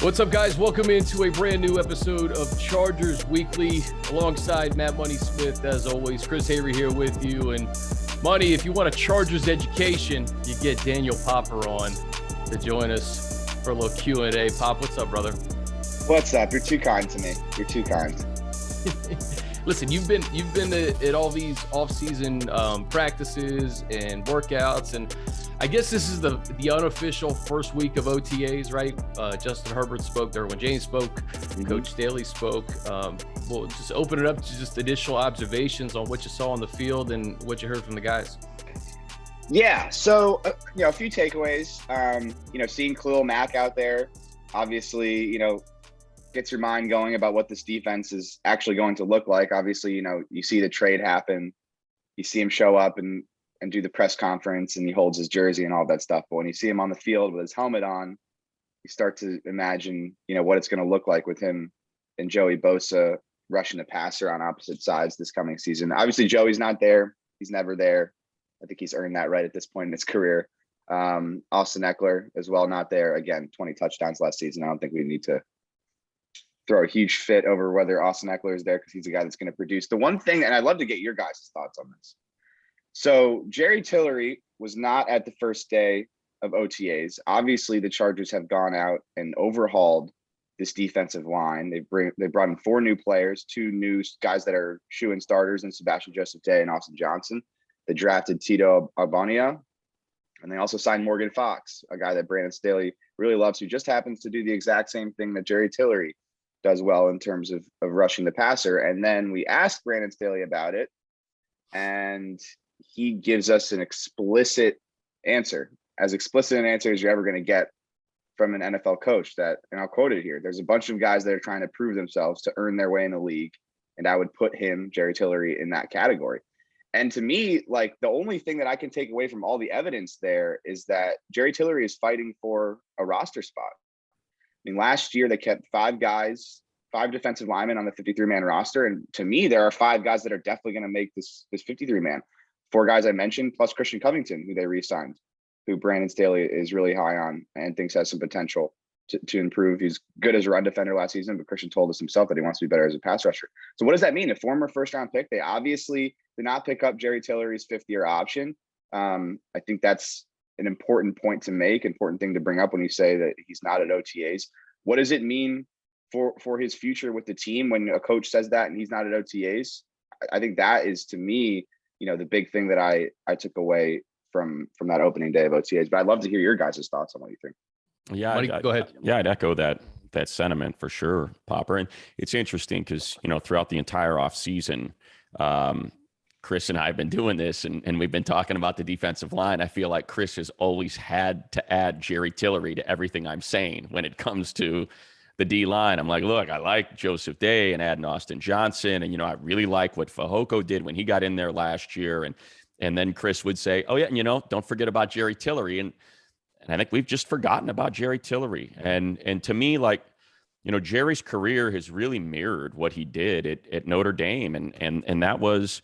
What's up, guys? Welcome into a brand new episode of Chargers Weekly alongside Matt Money Smith. As always, Chris Hayre here with you. And Money, if you want a Chargers education, you get Daniel Popper on to join us for a little Q&A. Pop, what's up, brother? What's up? You're too kind to me. You're too kind. Listen, you've been at all these off-season practices and workouts, and I guess this is the unofficial first week of OTAs, right? Justin Herbert spoke, Derwin James spoke, Coach Staley spoke. We'll just open it up to just additional observations on what you saw on the field and what you heard from the guys. Yeah, so a few takeaways. Seeing Khalil, Mack out there, obviously, gets your mind going about what this defense is actually going to look like. Obviously, you see the trade happen, you see him show up and do the press conference, and he holds his jersey and all that stuff. But when you see him on the field with his helmet on, you start to imagine, what it's going to look like with him and Joey Bosa rushing the passer on opposite sides this coming season. Obviously, Joey's not there. He's never there. I think he's earned that right at this point in his career. Austin Eckler as well, not there. Again, 20 touchdowns last season. I don't think we need to throw a huge fit over whether Austin Eckler is there because he's a guy that's going to produce. The one thing, and I'd love to get your guys' thoughts on this. So Jerry Tillery was not at the first day of OTAs. Obviously, the Chargers have gone out and overhauled this defensive line. They brought in 4 new players, 2 new guys that are shoe-in starters, and Sebastian Joseph Day and Austin Johnson. They drafted Tito Albania, and they also signed Morgan Fox, a guy that Brandon Staley really loves, who just happens to do the exact same thing that Jerry Tillery does well in terms of rushing the passer. And then we asked Brandon Staley about it, and he gives us an explicit answer, as explicit an answer as you're ever going to get from an NFL coach. That, and I'll quote it here, there's a bunch of guys that are trying to prove themselves to earn their way in the league, and I would put him, Jerry Tillery, in that category. And to me, like, the only thing that I can take away from all the evidence there is that Jerry Tillery is fighting for a roster spot. I mean, last year they kept 5 defensive linemen on the 53-man roster. And to me, there are 5 guys that are definitely going to make this 53-man. 4 guys I mentioned, plus Christian Covington, who they re-signed, who Brandon Staley is really high on and thinks has some potential to improve. He's good as a run defender last season, but Christian told us himself that he wants to be better as a pass rusher. So what does that mean? A former first-round pick. They obviously did not pick up Jerry Tillery's 5th-year option. I think that's an important point to make, important thing to bring up when you say that he's not at OTAs. What does it mean for his future with the team when a coach says that and he's not at OTAs? I think that is, to me, the big thing that I took away from that opening day of OTAs. But I'd love to hear your guys' thoughts on what you think. Yeah, Go ahead. Yeah, I'd echo that sentiment for sure, Popper. And it's interesting because, throughout the entire offseason, Chris and I have been doing this, and we've been talking about the defensive line. I feel like Chris has always had to add Jerry Tillery to everything I'm saying when it comes to the D line. I'm like, look, I like Joseph Day and adding Austin Johnson, and I really like what Fehoko did when he got in there last year. And then Chris would say, oh yeah, don't forget about Jerry Tillery. And I think we've just forgotten about Jerry Tillery. And to me, like, Jerry's career has really mirrored what he did at Notre Dame, and that was,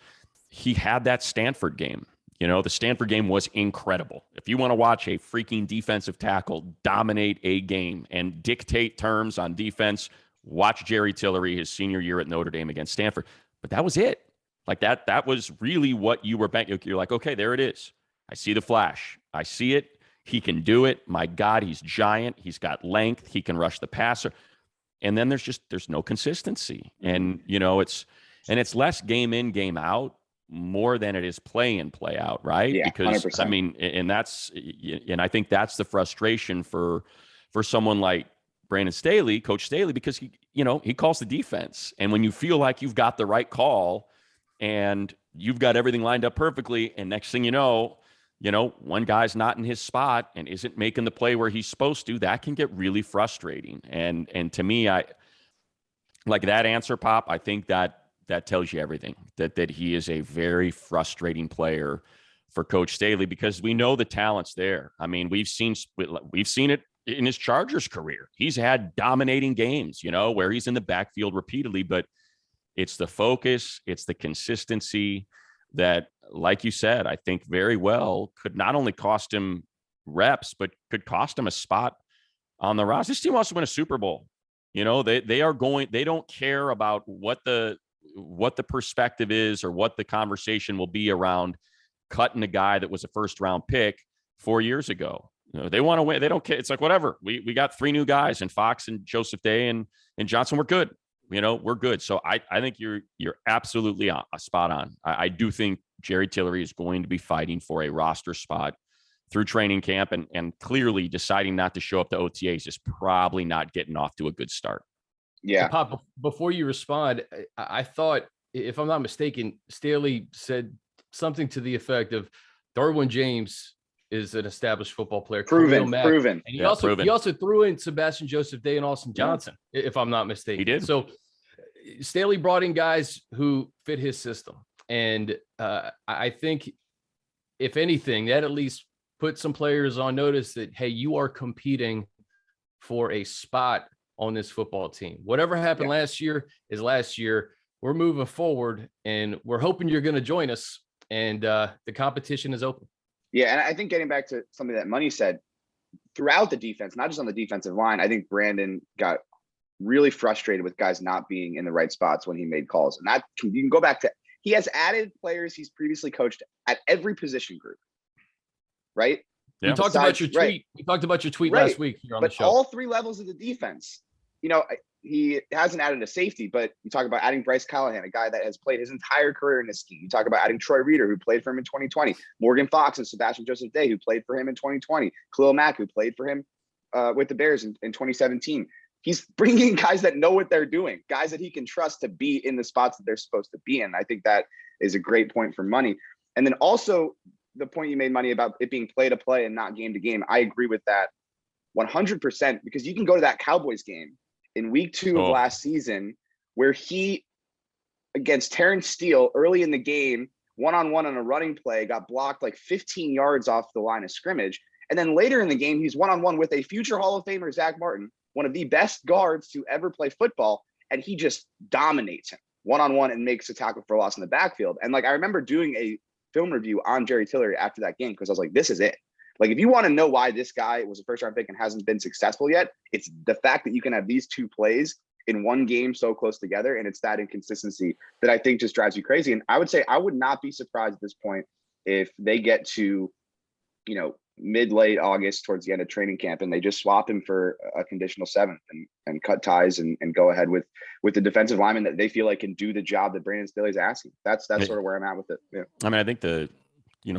he had that Stanford game. The Stanford game was incredible. If you want to watch a freaking defensive tackle dominate a game and dictate terms on defense, watch Jerry Tillery his senior year at Notre Dame against Stanford. But that was it. Like that was really what you were banking. You're like, okay, there it is. I see the flash. I see it. He can do it. My God, he's giant. He's got length. He can rush the passer. And then there's no consistency. And, it's less game in, game out, more than it is play in, play out, right? Yeah, because 100%. I mean, and I think that's the frustration for someone like Brandon Staley, Coach Staley, because he calls the defense. And when you feel like you've got the right call and you've got everything lined up perfectly, and next thing you know, one guy's not in his spot and isn't making the play where he's supposed to, that can get really frustrating. And to me, I like that answer, Pop. I think that tells you everything, that he is a very frustrating player for Coach Staley, because we know the talent's there. I mean, we've seen it in his Chargers career. He's had dominating games, where he's in the backfield repeatedly, but it's the focus, it's the consistency that, like you said, I think very well could not only cost him reps, but could cost him a spot on the roster. This team wants to win a Super Bowl. You know, they don't care about what the perspective is or what the conversation will be around cutting a guy that was a first round pick 4 years ago. You know, they want to win. They don't care. It's like, whatever. We got 3 new guys, and Fox and Joseph Day and Johnson. We're good. You know, we're good. So I think you're absolutely spot on. I do think Jerry Tillery is going to be fighting for a roster spot through training camp, and clearly deciding not to show up to OTAs is probably not getting off to a good start. Yeah. Pop, before you respond, I thought, if I'm not mistaken, Staley said something to the effect of Derwin James is an established football player. Proven. And he also threw in Sebastian Joseph Day and Austin Johnson, if I'm not mistaken. He did. So Staley brought in guys who fit his system. And I think, if anything, that at least put some players on notice that, hey, you are competing for a spot on this football team. Whatever happened last year is last year. We're moving forward, and we're hoping you're going to join us. And the competition is open. Yeah, and I think getting back to something that Money said, throughout the defense, not just on the defensive line, I think Brandon got really frustrated with guys not being in the right spots when he made calls. And that you can go back to, he has added players he's previously coached at every position group, right? Yeah. We talked about your tweet. Right. We talked about your tweet last week here on the show. All 3 levels of the defense, you know, he hasn't added a safety, but you talk about adding Bryce Callahan, a guy that has played his entire career in this scheme. You talk about adding Troy Reeder, who played for him in 2020, Morgan Fox and Sebastian Joseph Day, who played for him in 2020, Khalil Mack, who played for him with the Bears in 2017. He's bringing guys that know what they're doing, guys that he can trust to be in the spots that they're supposed to be in. I think that is a great point for Money. And then also the point you made, Money, about it being play to play and not game to game. I agree with that 100%, because you can go to that Cowboys game in week 2 of last season, where he, against Terrence Steele early in the game, one-on-one on a running play, got blocked like 15 yards off the line of scrimmage. And then later in the game, he's one-on-one with a future Hall of Famer, Zach Martin, one of the best guards to ever play football. And he just dominates him one-on-one and makes a tackle for a loss in the backfield. And like, I remember doing a film review on Jerry Tillery after that game, because I was like, this is it. Like, if you want to know why this guy was a first-round pick and hasn't been successful yet, it's the fact that you can have these 2 plays in one game so close together, and it's that inconsistency that I think just drives you crazy. And I would say I would not be surprised at this point if they get to, you know, mid-late August towards the end of training camp, and they just swap him for a conditional 7th and cut ties and go ahead with the defensive lineman that they feel like can do the job that Brandon Staley's asking. That's sort of where I'm at with it. Yeah. I mean, I think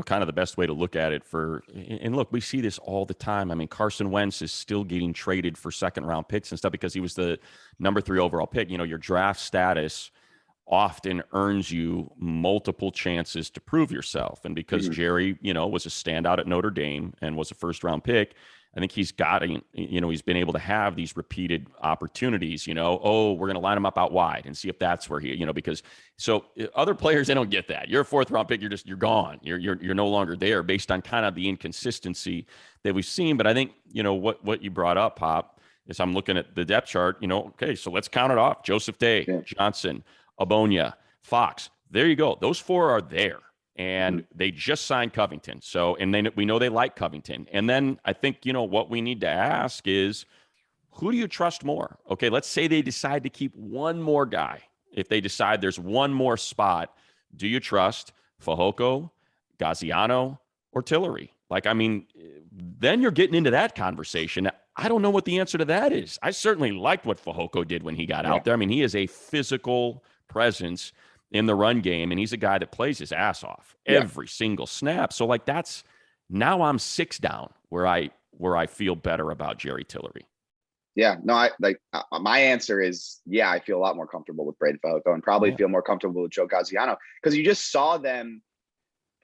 kind of the best way to look at it and look, we see this all the time. I mean, Carson Wentz is still getting traded for 2nd-round picks and stuff because he was the number 3 overall pick. You know, your draft status often earns you multiple chances to prove yourself. And because Jerry, you know, was a standout at Notre Dame and was a 1st-round pick, I think he's been able to have these repeated opportunities, you know, we're going to line him up out wide and see if that's where he, you know, because so other players, they don't get that. You're a 4th-round pick. You're gone. You're no longer there based on kind of the inconsistency that we've seen. But I think, you know, what you brought up, Pop, is I'm looking at the depth chart, you know, okay, so let's count it off. Joseph Day, Johnson, Abonia, Fox. There you go. Those 4 are there. And they just signed Covington. So, and then we know they like Covington. And then I think, you know, what we need to ask is, who do you trust more? Okay, let's say they decide to keep one more guy. If they decide there's one more spot, do you trust Fehoko, Gaziano, or Tillery? Like, I mean, then you're getting into that conversation. I don't know what the answer to that is. I certainly liked what Fehoko did when he got out there. I mean, he is a physical presence in the run game, and he's a guy that plays his ass off every single snap. So like, now I'm 6 down where I feel better about Jerry Tillery. Yeah, no, my answer is, I feel a lot more comfortable with Braden Fehoko and probably feel more comfortable with Joe Gaziano, because you just saw them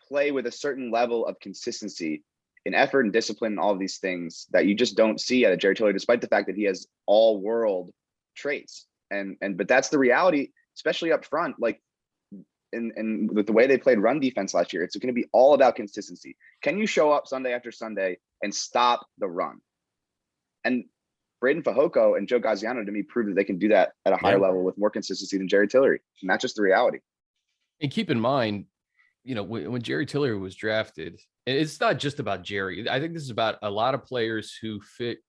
play with a certain level of consistency in effort and discipline and all of these things that you just don't see out of Jerry Tillery, despite the fact that he has all world traits. But that's the reality, especially up front. Like, and with the way they played run defense last year, it's going to be all about consistency. Can you show up Sunday after Sunday and stop the run? And Braden Fehoko and Joe Gaziano, to me, prove that they can do that at a higher level with more consistency than Jerry Tillery. And that's just the reality. And keep in mind, you know, when Jerry Tillery was drafted, and it's not just about Jerry. I think this is about a lot of players who fit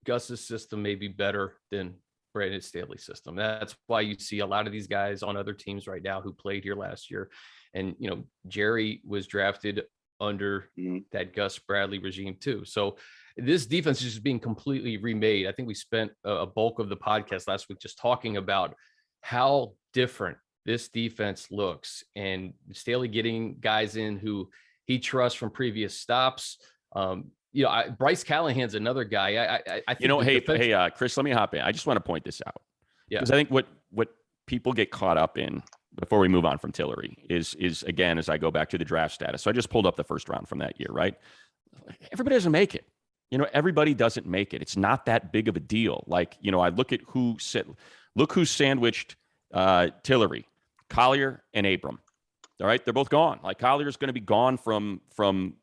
Gus's system may be better than Brandon Staley's system. That's why you see a lot of these guys on other teams right now who played here last year. And, Jerry was drafted under that Gus Bradley regime too. So this defense is just being completely remade. I think we spent a bulk of the podcast last week just talking about how different this defense looks, and Staley getting guys in who he trusts from previous stops. Bryce Callahan's another guy. I think hey, Chris, let me hop in. I just want to point this out. Yeah. Because I think what people get caught up in before we move on from Tillery is again, as I go back to the draft status. So I just pulled up the first round from that year, right? Everybody doesn't make it. Everybody doesn't make it. It's not that big of a deal. Like, I look at who sandwiched Tillery, Collier and Abram. All right, they're both gone. Like, Collier's going to be gone from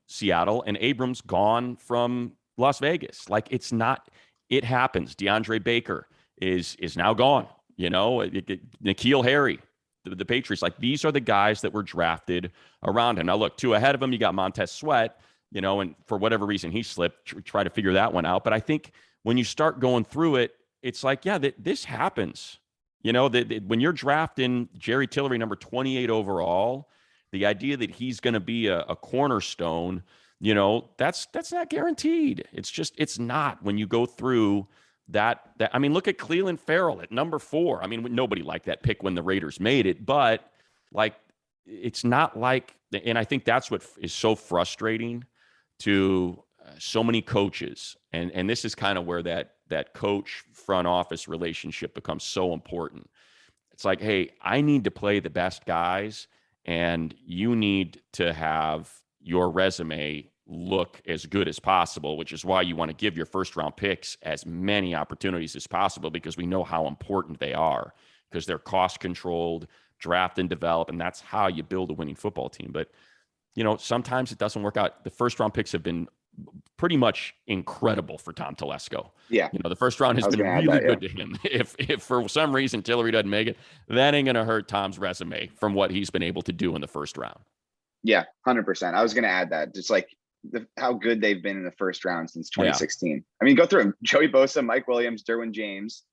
Seattle, and Abrams gone from Las Vegas. Like, it happens. DeAndre Baker is now gone. N'Keal Harry, the Patriots. Like, these are the guys that were drafted around him. Now, look, two ahead of him, you got Montez Sweat, and for whatever reason he slipped. Try to figure that one out. But I think when you start going through it, it's like, yeah, this happens. When you're drafting Jerry Tillery, number 28 overall, the idea that he's going to be a cornerstone, that's not guaranteed. It's not when you go through that. I mean, look at Cleveland Farrell at number 4. I mean, nobody liked that pick when the Raiders made it, but like, it's not like, and I think that's what is so frustrating to so many coaches. And this is kind of where that coach front office relationship becomes so important. It's like, hey, I need to play the best guys, and you need to have your resume look as good as possible, which is why you want to give your first round picks as many opportunities as possible, because we know how important they are, because they're cost controlled, draft and develop, and that's how you build a winning football team. But, sometimes it doesn't work out. The first round picks have been pretty much incredible for Tom Telesco. Yeah. The first round has been really good to him. If for some reason Tillery doesn't make it, that ain't going to hurt Tom's resume from what he's been able to do in the first round. Yeah, 100%. I was going to add that, just like how good they've been in the first round since 2016. Yeah. I mean, go through them: Joey Bosa, Mike Williams, Derwin James,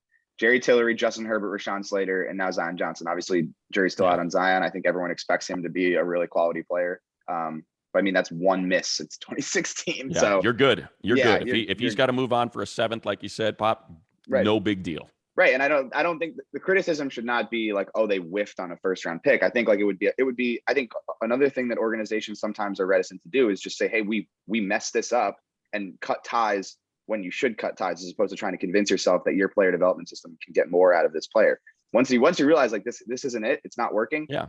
Jerry Tillery, Justin Herbert, Rashawn Slater, and now Zion Johnson. Obviously, Jerry's still out on Zion. I think everyone expects him to be a really quality player. But I mean, that's one miss. It's 2016. Yeah, so you're good. You're good. If he's got to move on for a 7th, like you said, Pop, no big deal. Right. And I don't think the criticism should not be like, oh, they whiffed on a first round pick. I think like it would be, I think another thing that organizations sometimes are reticent to do is just say, hey, we messed this up, and cut ties when you should cut ties, as opposed to trying to convince yourself that your player development system can get more out of this player. Once you realize like this isn't it, it's not working. Yeah.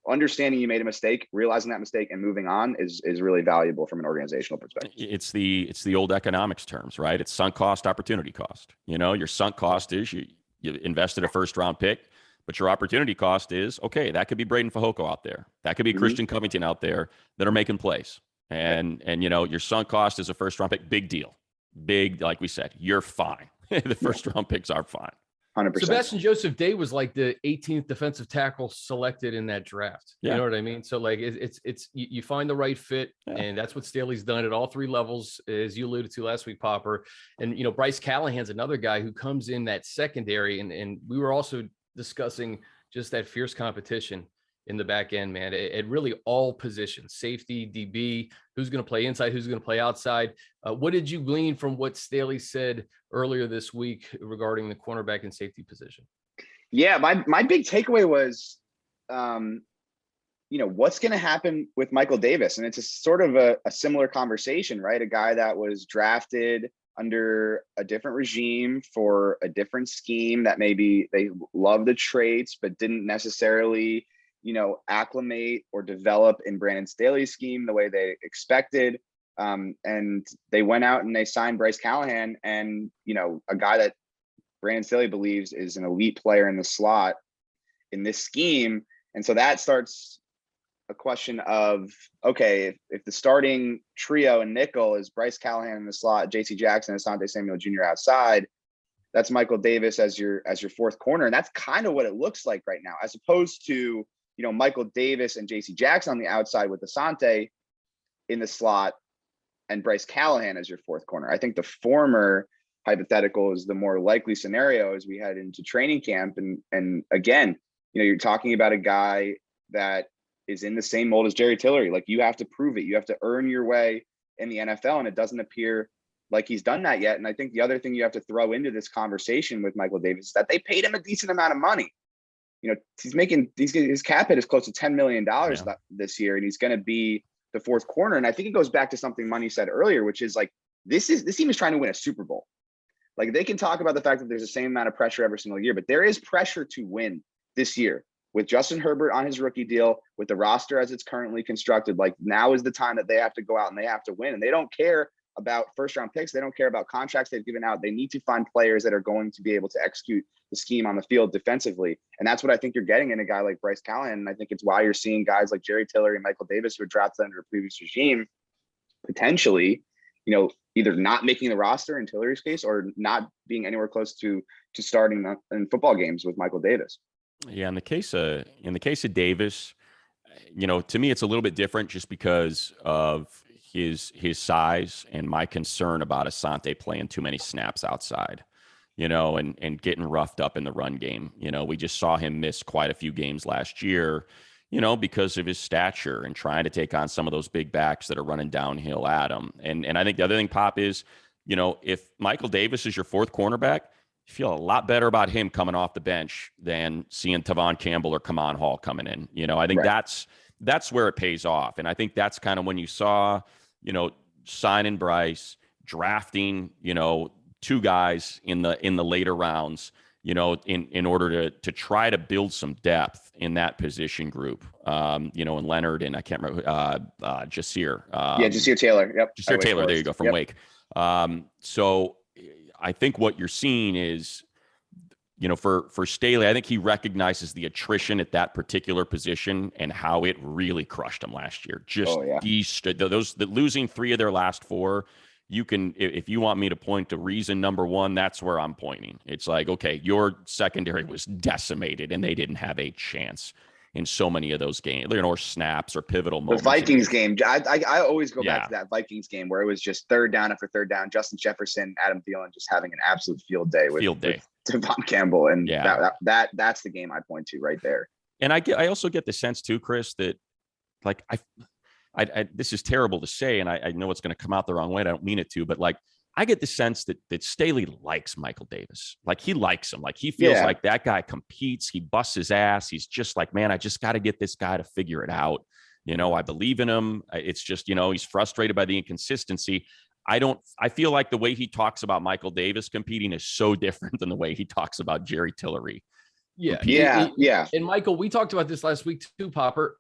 Understanding you made a mistake, realizing that mistake, and moving on is really valuable from an organizational perspective. It's the old economics terms, right? It's sunk cost, opportunity cost. Your sunk cost is you invested a first round pick, but your opportunity cost is, okay, that could be Braden Fajoko out there. That could be Christian Covington out there that are making plays. And your sunk cost is a first round pick. Big deal. Big, like we said, you're fine. The first round picks are fine. 100%. Sebastian Joseph Day was like the 18th defensive tackle selected in that draft. Yeah. You know what I mean? So like it's you find the right fit, and that's what Staley's done at all 3 levels, as you alluded to last week, Popper. And Bryce Callahan's another guy who comes in that secondary, and we were also discussing just that fierce competition in the back end, man, at really all positions: safety, DB, who's going to play inside, who's going to play outside. What did you glean from what Staley said earlier this week regarding the cornerback and safety position? Yeah, my big takeaway was, what's going to happen with Michael Davis? And it's a sort of a similar conversation, right? A guy that was drafted under a different regime for a different scheme that maybe they love the traits, but didn't necessarily acclimate or develop in Brandon Staley's scheme the way they expected. And they went out and they signed Bryce Callahan, and, a guy that Brandon Staley believes is an elite player in the slot in this scheme. And so that starts a question of, okay, if the starting trio and nickel is Bryce Callahan in the slot, JC Jackson, Asante Samuel Jr. outside, that's Michael Davis as your fourth corner. And that's kind of what it looks like right now, as opposed to, Michael Davis and JC Jackson on the outside with Asante in the slot and Bryce Callahan as your fourth corner. I think the former hypothetical is the more likely scenario as we head into training camp. And again, you're talking about a guy that is in the same mold as Jerry Tillery. Like, you have to prove it. You have to earn your way in the NFL, and it doesn't appear like he's done that yet. And I think the other thing you have to throw into this conversation with Michael Davis is that they paid him a decent amount of money. He's making his cap hit is close to $10 million this year, and he's going to be the fourth corner. And I think it goes back to something Money said earlier, which is like, this team is trying to win a Super Bowl. Like, they can talk about the fact that there's the same amount of pressure every single year, but there is pressure to win this year with Justin Herbert on his rookie deal, with the roster as it's currently constructed. Like, now is the time that they have to go out and they have to win. And they don't care about first round picks. They don't care about contracts they've given out. They need to find players that are going to be able to execute the scheme on the field defensively. And that's what I think you're getting in a guy like Bryce Callahan. And I think it's why you're seeing guys like Jerry Tillery and Michael Davis, who were drafted under a previous regime, potentially, either not making the roster in Tillery's case or not being anywhere close to starting in football games with Michael Davis. Yeah, in the case of Davis, to me it's a little bit different just because of his size and my concern about Asante playing too many snaps outside, and getting roughed up in the run game. We just saw him miss quite a few games last year, because of his stature and trying to take on some of those big backs that are running downhill at him. And I think the other thing, Pop, is, if Michael Davis is your fourth cornerback, you feel a lot better about him coming off the bench than seeing Tavon Campbell or Kamon Hall coming in. I think that's where it pays off. And I think that's kind of when you saw, signing Bryce, drafting, two guys in the later rounds, in order to try to build some depth in that position group, and Leonard, and I can't remember, Jasir. Jasir Taylor. Yep. Jasir Taylor. There you go, from Wake. So I think what you're seeing is, for Staley, I think he recognizes the attrition at that particular position and how it really crushed him last year. Losing 3 of their last 4. You can, if you want me to point to reason number 1, that's where I'm pointing. It's like, okay, your secondary was decimated and they didn't have a chance in so many of those games, or snaps or pivotal moments. The Vikings game, I always go back to that Vikings game where it was just third down after third down. Justin Jefferson, Adam Thielen just having an absolute field day with Tavon Campbell, and that's the game I point to right there. And I also get the sense too, Chris, that like I this is terrible to say, and I know it's going to come out the wrong way. I don't mean it to, but like, I get the sense that Staley likes Michael Davis. Like, he likes him. Like, he feels like that guy competes. He busts his ass. He's just like, man, I just got to get this guy to figure it out. I believe in him. It's just, he's frustrated by the inconsistency. I feel like the way he talks about Michael Davis competing is so different than the way he talks about Jerry Tillery. Yeah. And Michael, we talked about this last week too, Popper.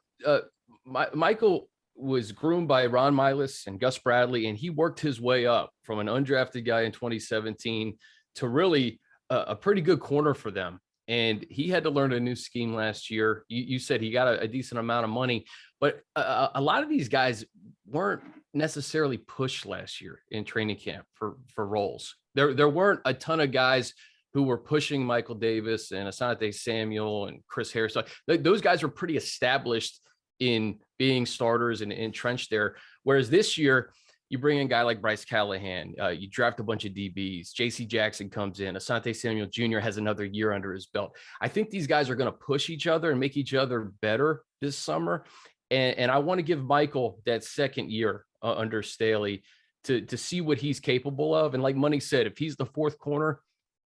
Michael was groomed by Ron Miles and Gus Bradley, and he worked his way up from an undrafted guy in 2017 to really a pretty good corner for them. And he had to learn a new scheme last year. You said he got a decent amount of money, but a lot of these guys weren't necessarily pushed last year in training camp for roles. There weren't a ton of guys who were pushing Michael Davis and Asante Samuel and Chris Hayre. So those guys were pretty established in being starters and entrenched there. Whereas this year, you bring in a guy like Bryce Callahan, you draft a bunch of DBs, JC Jackson comes in, Asante Samuel Jr. has another year under his belt. I think these guys are going to push each other and make each other better this summer. And I want to give Michael that second year under Staley to see what he's capable of. And like Money said, if he's the fourth corner,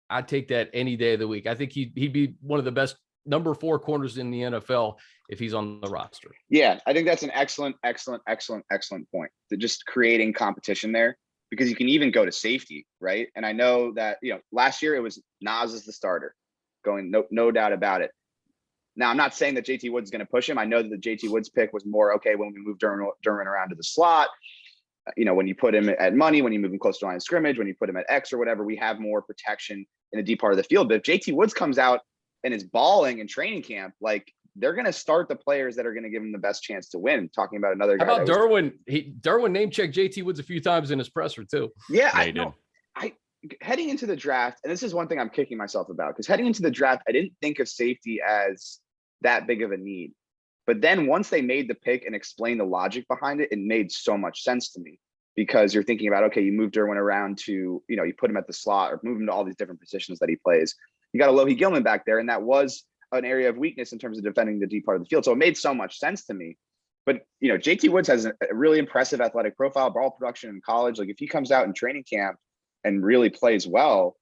I'd take that any day of the week. I think he'd be one of the best number 4 corners in the NFL if he's on the roster. Yeah, I think that's an excellent point. To just creating competition there, because you can even go to safety, right? And I know that, last year it was Nas as the starter, going no doubt about it. Now, I'm not saying that JT Woods is going to push him. I know that the JT Woods pick was more, okay, when we move Derwin around to the slot, when you put him at money, when you move him close to line of scrimmage, when you put him at X or whatever, we have more protection in the deep part of the field. But if JT Woods comes out and is balling in training camp, like, they're going to start the players that are going to give him the best chance to win. Talking about another guy. How about Derwin? Derwin name checked JT Woods a few times in his presser too. Yeah, I know. Heading into the draft, and this is one thing I'm kicking myself about, because heading into the draft, I didn't think of safety as that big of a need. But then once they made the pick and explained the logic behind it, it made so much sense to me. because you're thinking about, okay, you move Derwin around to, you put him at the slot or move him to all these different positions that he plays. You got a Lohi Gilman back there, and that was an area of weakness in terms of defending the deep part of the field. So it made so much sense to me. But, JT Woods has a really impressive athletic profile, ball production in college. Like if he comes out in training camp and really plays well,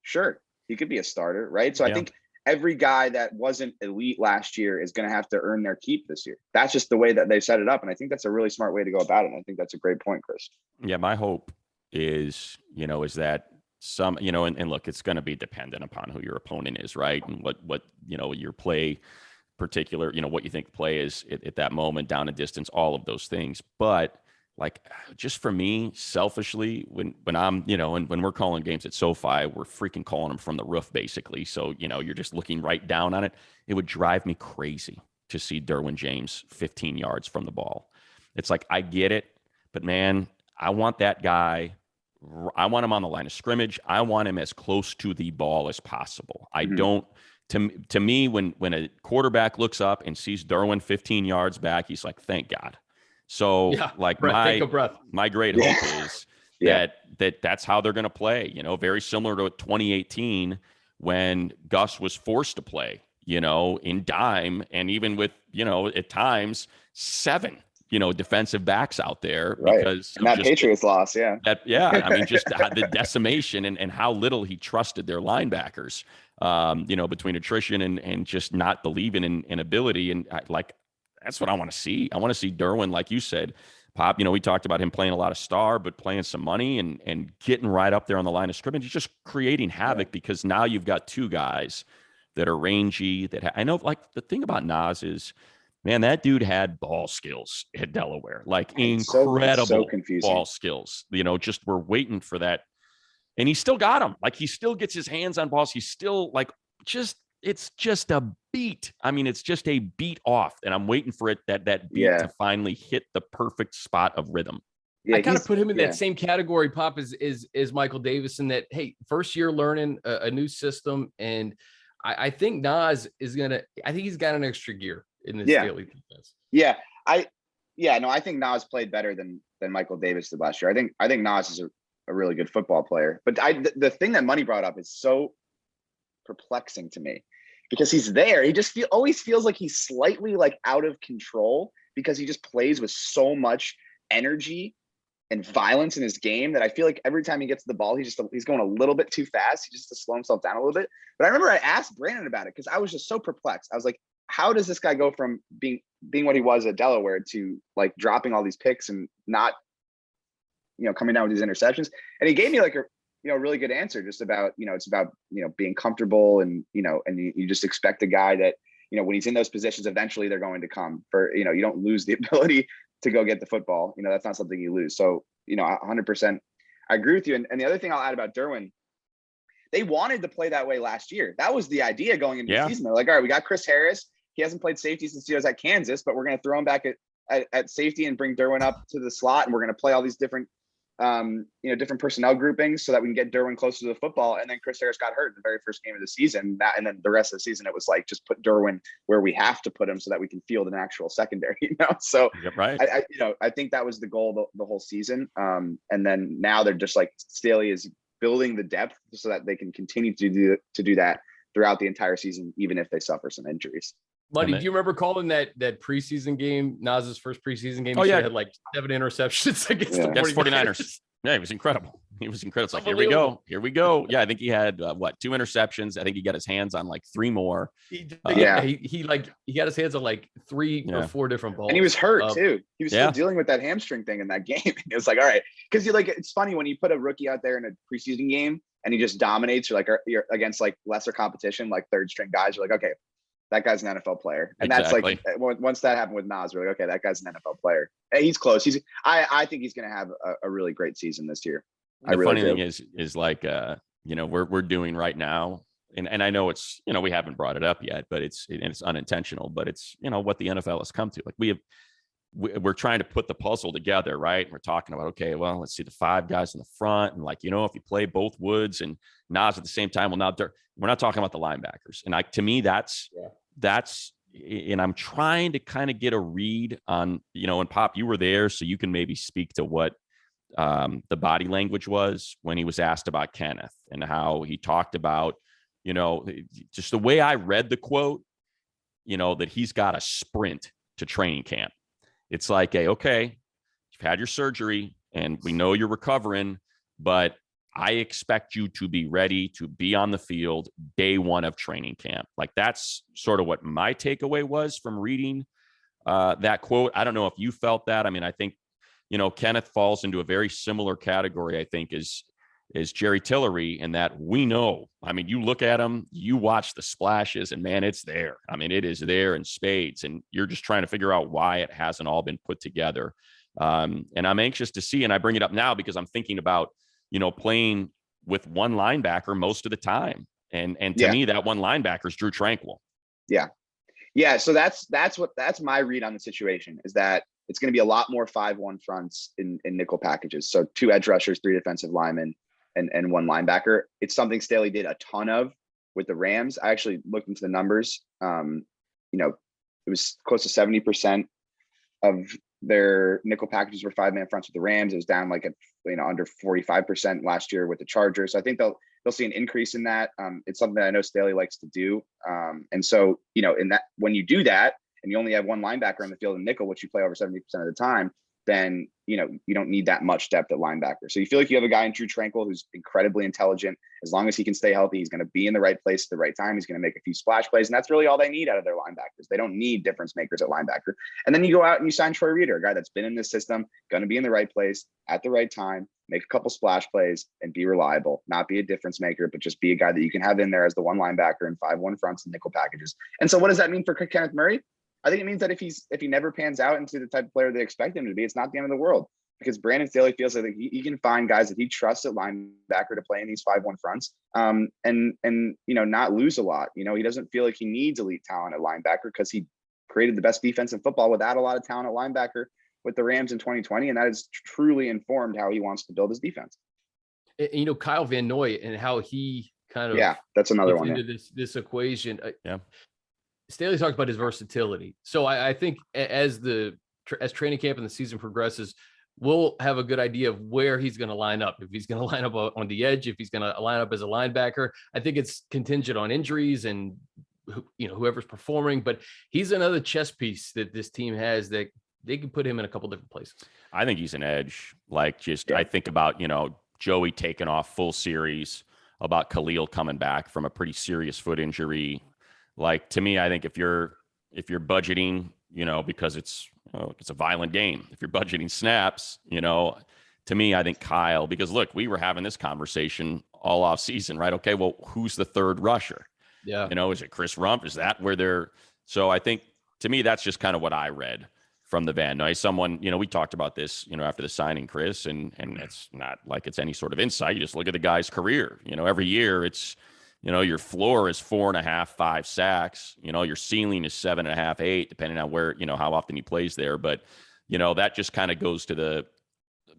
sure, he could be a starter, right? So I think every guy that wasn't elite last year is going to have to earn their keep this year. That's just the way that they set it up. And I think that's a really smart way to go about it. And I think that's a great point, Chris. Yeah. My hope is, is that some, and look, it's going to be dependent upon who your opponent is, right? And what, your play particular, what you think the play is at that moment, down a distance, all of those things. But like, just for me, selfishly, when I'm, and when we're calling games at SoFi, we're freaking calling them from the roof, basically. So, you're just looking right down on it. It would drive me crazy to see Derwin James 15 yards from the ball. It's like, I get it, but man, I want that guy. I want him on the line of scrimmage. I want him as close to the ball as possible. I don't, to me, when a quarterback looks up and sees Derwin 15 yards back, he's like, thank God. So like my great hope is that's how they're going to play, very similar to 2018 when Gus was forced to play, in dime, and even with, at times 7, defensive backs out there because and that Patriots loss. I mean, just the decimation and how little he trusted their linebackers, between attrition and just not believing in ability. And that's what I want to see. I want to see Derwin, like you said, Pop. We talked about him playing a lot of star, but playing some money and getting right up there on the line of scrimmage. He's just creating havoc because now you've got 2 guys that are rangy. I know, like the thing about Nas is, man, that dude had ball skills at Delaware, like incredible ball skills. Just we're waiting for that, and he still got them. Like he still gets his hands on balls. He's still like it's just a beat. I mean, it's just a beat off, and I'm waiting for it that beat to finally hit the perfect spot of rhythm. I kind of put him in that same category, Pop, as Michael Davis, in that, hey, first year learning a new system, and I think Nas is I think he's got an extra gear in this daily defense. I think Nas played better than Michael Davis did last year. I think Nas is a really good football player. But the thing that Money brought up is so perplexing to me. Because he's there, he just always feels like he's slightly like out of control because he just plays with so much energy and violence in his game that I feel like every time he gets the ball, he's going a little bit too fast. He just to slow himself down a little bit. But I remember I asked Brandon about it because I was just so perplexed. I was like, how does this guy go from being what he was at Delaware to like dropping all these picks and not, coming down with these interceptions? And he gave me like a really good answer just about, it's about, being comfortable and, and you just expect a guy that, when he's in those positions, eventually they're going to come for, you don't lose the ability to go get the football. That's not something you lose. So, 100%, I agree with you. And the other thing I'll add about Derwin, they wanted to play that way last year. That was the idea going into the season. They're like, all right, we got Chris Harris. He hasn't played safety since he was at Kansas, but we're going to throw him back at safety and bring Derwin up to the slot. And we're going to play all these different different personnel groupings so that we can get Derwin closer to the football. And then Chris Hayre got hurt in the very first game of the season. And then the rest of the season, it was like, just put Derwin where we have to put him so that we can field an actual secondary, So I think that was the goal the whole season. And then now they're just like, Staley is building the depth so that they can continue to do that throughout the entire season, even if they suffer some injuries. Buddy, do you remember calling that preseason game, Nas's first preseason game? He had like 7 interceptions against the 49ers. Yeah, he was incredible. He was incredible. It's like, here we go. Yeah, I think he had 2 interceptions. I think he got his hands on like 3 more. He got his hands on like 3 or 4 different balls. And he was hurt too. He was still dealing with that hamstring thing in that game. It was like, all right, because it's funny when you put a rookie out there in a preseason game and he just dominates. You're against like lesser competition, like 3rd string guys. You're like, okay, that guy's an NFL player. And that's like, once that happened with Nas, we're like, okay, that guy's an NFL player. He's close. I think he's going to have a really great season this year. The funny thing is like, we're doing right now. And I know it's, we haven't brought it up yet, but it's unintentional, but it's, what the NFL has come to. Like we're trying to put the puzzle together, right? We're talking about, okay, well, let's see the 5 guys in the front. And like, if you play both Woods and Nas at the same time, well, now we're not talking about the linebackers. And to me, that's and I'm trying to kind of get a read on, and Pop, you were there, so you can maybe speak to what the body language was when he was asked about Kenneth and how he talked about, just the way I read the quote, that he's got a sprint to training camp. It's like, okay, you've had your surgery and we know you're recovering, but I expect you to be ready to be on the field day one of training camp. Like, that's sort of what my takeaway was from reading that quote. I don't know if you felt that. I mean, I think, Kenneth falls into a very similar category, I think, as Jerry Tillery, in that we know. I mean, you look at him, you watch the splashes, and man, it's there. I mean, it is there in spades, and you're just trying to figure out why it hasn't all been put together. And I'm anxious to see, and I bring it up now because I'm thinking about, playing with one linebacker most of the time. And to me, that one linebacker is Drew Tranquill. Yeah. Yeah. So that's my read on the situation, is that it's going to be a lot more 5-1 fronts in nickel packages. So 2 edge rushers, 3 defensive linemen, and 1 linebacker. It's something Staley did a ton of with the Rams. I actually looked into the numbers. It was close to 70% of their nickel packages were 5-man fronts with the Rams. It was down like under 45% last year with the Chargers. So I think they'll see an increase in that. It's something that I know Staley likes to do. And so, in that, when you do that and you only have 1 linebacker in the field in nickel, which you play over 70% of the time, then, you don't need that much depth at linebacker. So you feel like you have a guy in Drew Tranquill who's incredibly intelligent. As long as he can stay healthy, he's going to be in the right place at the right time. He's going to make a few splash plays. And that's really all they need out of their linebackers. They don't need difference makers at linebacker. And then you go out and you sign Troy Reeder, a guy that's been in this system, going to be in the right place at the right time, make a couple splash plays and be reliable, not be a difference maker, but just be a guy that you can have in there as the one linebacker in 5-1 fronts and nickel packages. And so what does that mean for Kenneth Murray? I think it means that if he never pans out into the type of player they expect him to be, it's not the end of the world, because Brandon Staley feels like he can find guys that he trusts at linebacker to play in these 5-1 fronts, and not lose a lot. He doesn't feel like he needs elite talent at linebacker because he created the best defense in football without a lot of talent at linebacker with the Rams in 2020, and that has truly informed how he wants to build his defense. Kyle Van Noy and how he kind of that's another one into this equation. Staley talked about his versatility. So I think as training camp and the season progresses, we'll have a good idea of where he's going to line up. If he's going to line up on the edge, if he's going to line up as a linebacker. I think it's contingent on injuries and whoever's performing. But he's another chess piece that this team has that they can put him in a couple different places. I think he's an edge. I think about Joey taking off full series, about Khalil coming back from a pretty serious foot injury. Like, to me, I think if you're budgeting, because it's a violent game, if you're budgeting snaps, to me, I think Kyle, because look, we were having this conversation all off season, right? Okay, well, who's the third rusher? Yeah. Is it Chris Rump? Is that where they're, so I think, to me, that's just kind of what I read from the Van Noy. Someone, we talked about this, after the signing, Chris, and it's not like it's any sort of insight. You just look at the guy's career, every year it's, your floor is 4.5, 5 sacks. Your ceiling is 7.5, 8, depending on where, how often he plays there. But, that just kind of goes to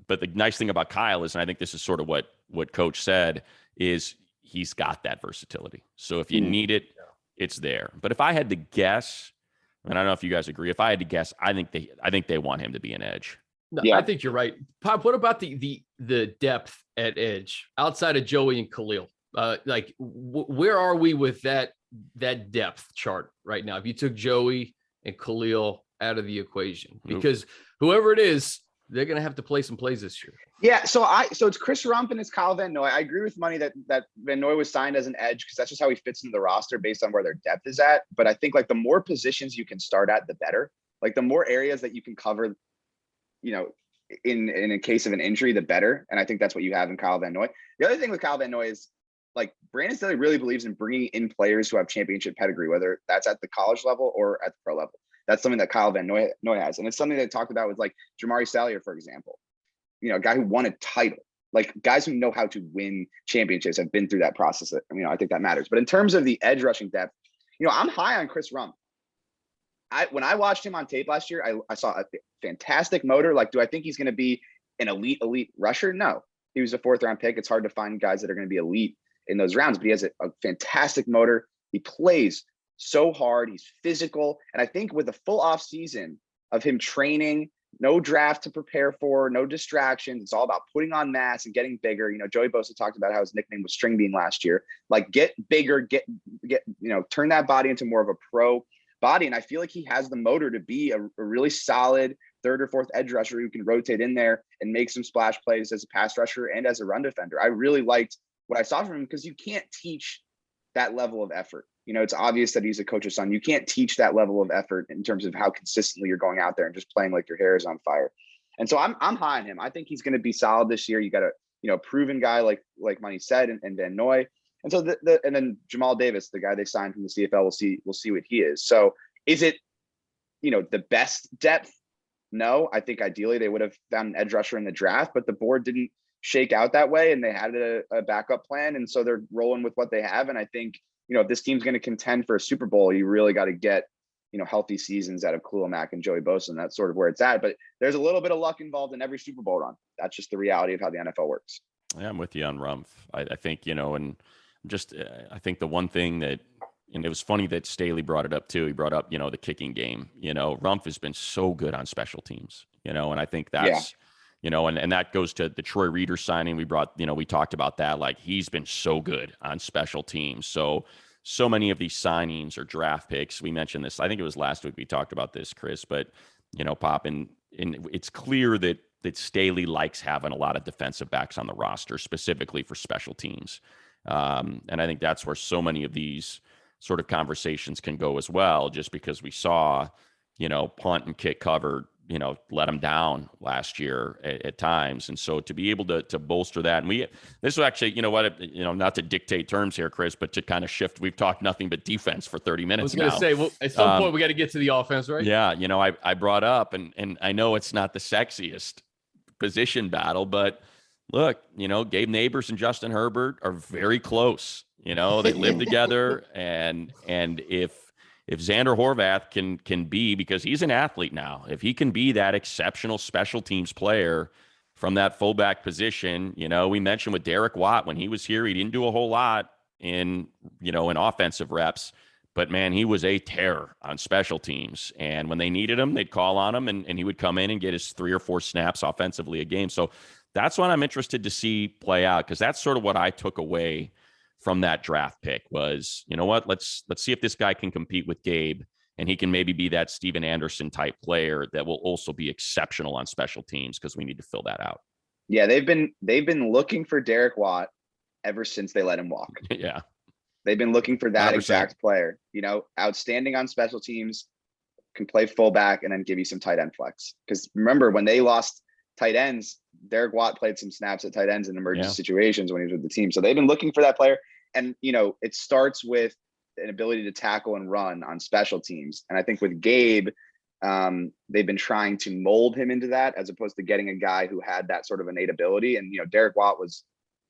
but the nice thing about Kyle is, and I think this is sort of what Coach said, is he's got that versatility. So if you need it, it's there. But if I had to guess, and I don't know if you guys agree, if I had to guess, I think they want him to be an edge. No, I think you're right. Pop, what about the depth at edge outside of Joey and Khalil? Where are we with that depth chart right now? If you took Joey and Khalil out of the equation, because whoever it is, they're going to have to play some plays this year. Yeah. So it's Chris Rump and it's Kyle Van Noy. I agree with Money that Van Noy was signed as an edge because that's just how he fits into the roster based on where their depth is at. But I think the more positions you can start at, the better. The more areas that you can cover, in a case of an injury, the better. And I think that's what you have in Kyle Van Noy. The other thing with Kyle Van Noy is, Brandon Staley really believes in bringing in players who have championship pedigree, whether that's at the college level or at the pro level. That's something that Kyle Van Noy has. And it's something they talked about with Jamari Salyer, for example, a guy who won a title, guys who know how to win championships have been through that process. I think that matters. But in terms of the edge rushing depth, I'm high on Chris Rump. When I watched him on tape last year, I saw a fantastic motor. Do I think he's going to be an elite rusher? No, he was a 4th-round pick. It's hard to find guys that are going to be elite in those rounds, but he has a fantastic motor. He plays so hard. He's physical. And I think with a full off season of him training, no draft to prepare for, no distractions. It's all about putting on mass and getting bigger. You know, Joey Bosa talked about how his nickname was String Bean last year. Like, get bigger, get, turn that body into more of a pro body. And I feel like he has the motor to be a really solid third or fourth edge rusher who can rotate in there and make some splash plays as a pass rusher and as a run defender. I really liked what I saw from him, because you can't teach that level of effort. You know, it's obvious that he's a coach's son. You can't teach that level of effort in terms of how consistently you're going out there and just playing like your hair is on fire. And so I'm high on him. I think he's going to be solid this year. You got a, proven guy like Money said, and Van Noy. And so and then Jamal Davis, the guy they signed from the CFL, we'll see what he is. So is it, the best depth? No, I think ideally they would have found an edge rusher in the draft, but the board didn't shake out that way, and they had a backup plan. And so they're rolling with what they have. And I think, if this team's going to contend for a Super Bowl, you really got to get, healthy seasons out of Khalil Mack and Joey Bosa. And that's sort of where it's at. But there's a little bit of luck involved in every Super Bowl run. That's just the reality of how the NFL works. Yeah, I'm with you on Rumph. I think, and just I think the one thing that, and it was funny that Staley brought it up too. He brought up, the kicking game. Rumph has been so good on special teams, and I think that's, and that goes to the Troy Reader signing. We talked about that. Like, he's been so good on special teams. So many of these signings or draft picks, we mentioned this, I think it was last week we talked about this, Chris, but, Pop, and it's clear that Staley likes having a lot of defensive backs on the roster, specifically for special teams. And I think that's where so many of these sort of conversations can go as well, just because we saw, punt and kick cover, let them down last year at times. And so to be able to bolster that, and this was actually, not to dictate terms here, Chris, but to kind of shift, we've talked nothing but defense for 30 minutes now. I was going to say, well, at some point we got to get to the offense, right? Yeah. I brought up, and I know it's not the sexiest position battle, but look, Gabe Nabers and Justin Herbert are very close. They live together, and if Xander Horvath can be, because he's an athlete now, if he can be that exceptional special teams player from that fullback position, we mentioned with Derek Watt, when he was here, he didn't do a whole lot in offensive reps, but man, he was a terror on special teams. And when they needed him, they'd call on him, and he would come in and get his 3 or 4 snaps offensively a game. So that's what I'm interested to see play out, because that's sort of what I took away from that draft pick was, let's see if this guy can compete with Gabe, and he can maybe be that Steven Anderson type player that will also be exceptional on special teams, because we need to fill that out. Yeah, they've been looking for Derek Watt ever since they let him walk. Yeah. They've been looking for that 100%. Exact player, outstanding on special teams, can play fullback and then give you some tight end flex. Because remember, when they lost tight ends, Derek Watt played some snaps at tight ends in emergency situations when he was with the team. So they've been looking for that player. And, it starts with an ability to tackle and run on special teams. And I think with Gabe, they've been trying to mold him into that, as opposed to getting a guy who had that sort of innate ability. And, Derek Watt was,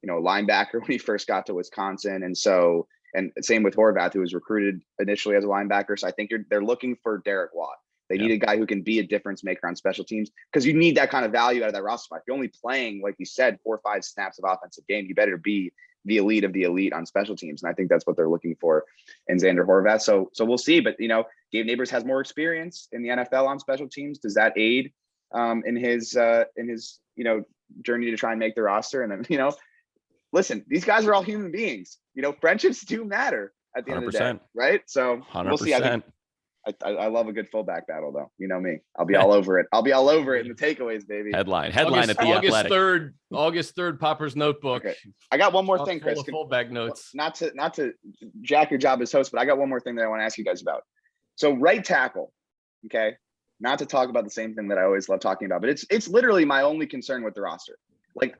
a linebacker when he first got to Wisconsin. And so, and same with Horvath, who was recruited initially as a linebacker. So I think they're looking for Derek Watt. They need a guy who can be a difference maker on special teams, because you need that kind of value out of that roster spot. If you're only playing, like you said, 4 or 5 snaps of offensive game, you better be the elite of the elite on special teams. And I think that's what they're looking for in Xander Horvath. So we'll see. But, Gabe Nabers has more experience in the NFL on special teams. Does that aid in his journey to try and make the roster? And then, listen, these guys are all human beings. Friendships do matter at the end of the day, right? So 100%. We'll see. I love a good fullback battle, though. You know me. I'll be all over it. I'll be all over it in the takeaways, baby. Headline at the Athletic. August 3rd, Popper's Notebook. Okay. I got one more thing, Chris. Fullback notes. Not to jack your job as host, but I got one more thing that I want to ask you guys about. So right tackle, okay? Not to talk about the same thing that I always love talking about, but it's literally my only concern with the roster.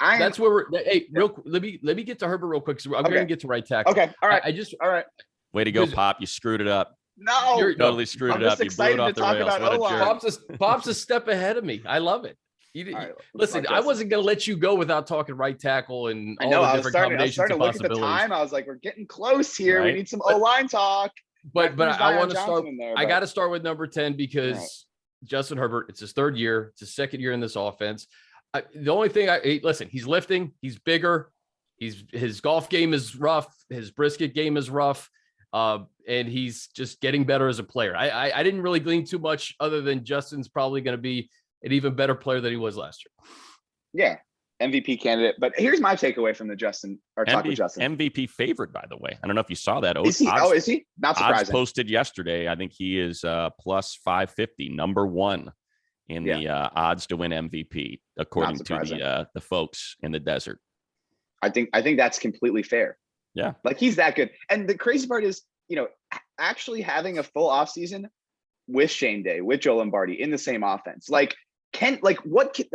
That's where we're. Hey, let me get to Herbert real quick. So I'm going to get to right tackle. Okay. All right. All right. Way to go, Pop. You screwed it up. No, you totally screwed it up. You blew it off the rails. What a jerk. Pop's a step ahead of me. I love it. Right, listen, I wasn't going to let you go without talking right tackle and all the different combinations. I was starting to look at the time. I was like, we're getting close here. Right? We need some O-line talk. But I want to start. I got to start with number 10 because Justin Herbert, it's his 3rd year. It's his 2nd year in this offense. The only thing listen, he's lifting. He's bigger. His golf game is rough. His brisket game is rough. And he's just getting better as a player. I didn't really glean too much other than Justin's probably going to be an even better player than he was last year. Yeah. MVP candidate. But here's my takeaway from the Justin, or talk with Justin. MVP favorite, by the way. I don't know if you saw that. Is he? Is he? Not surprising. Odds posted yesterday. I think he is plus 550, number one in the odds to win MVP, according to the folks in the desert. I think that's completely fair. Yeah. Like, he's that good. And the crazy part is, actually having a full offseason with Shane Day, with Joe Lombardi in the same offense. And I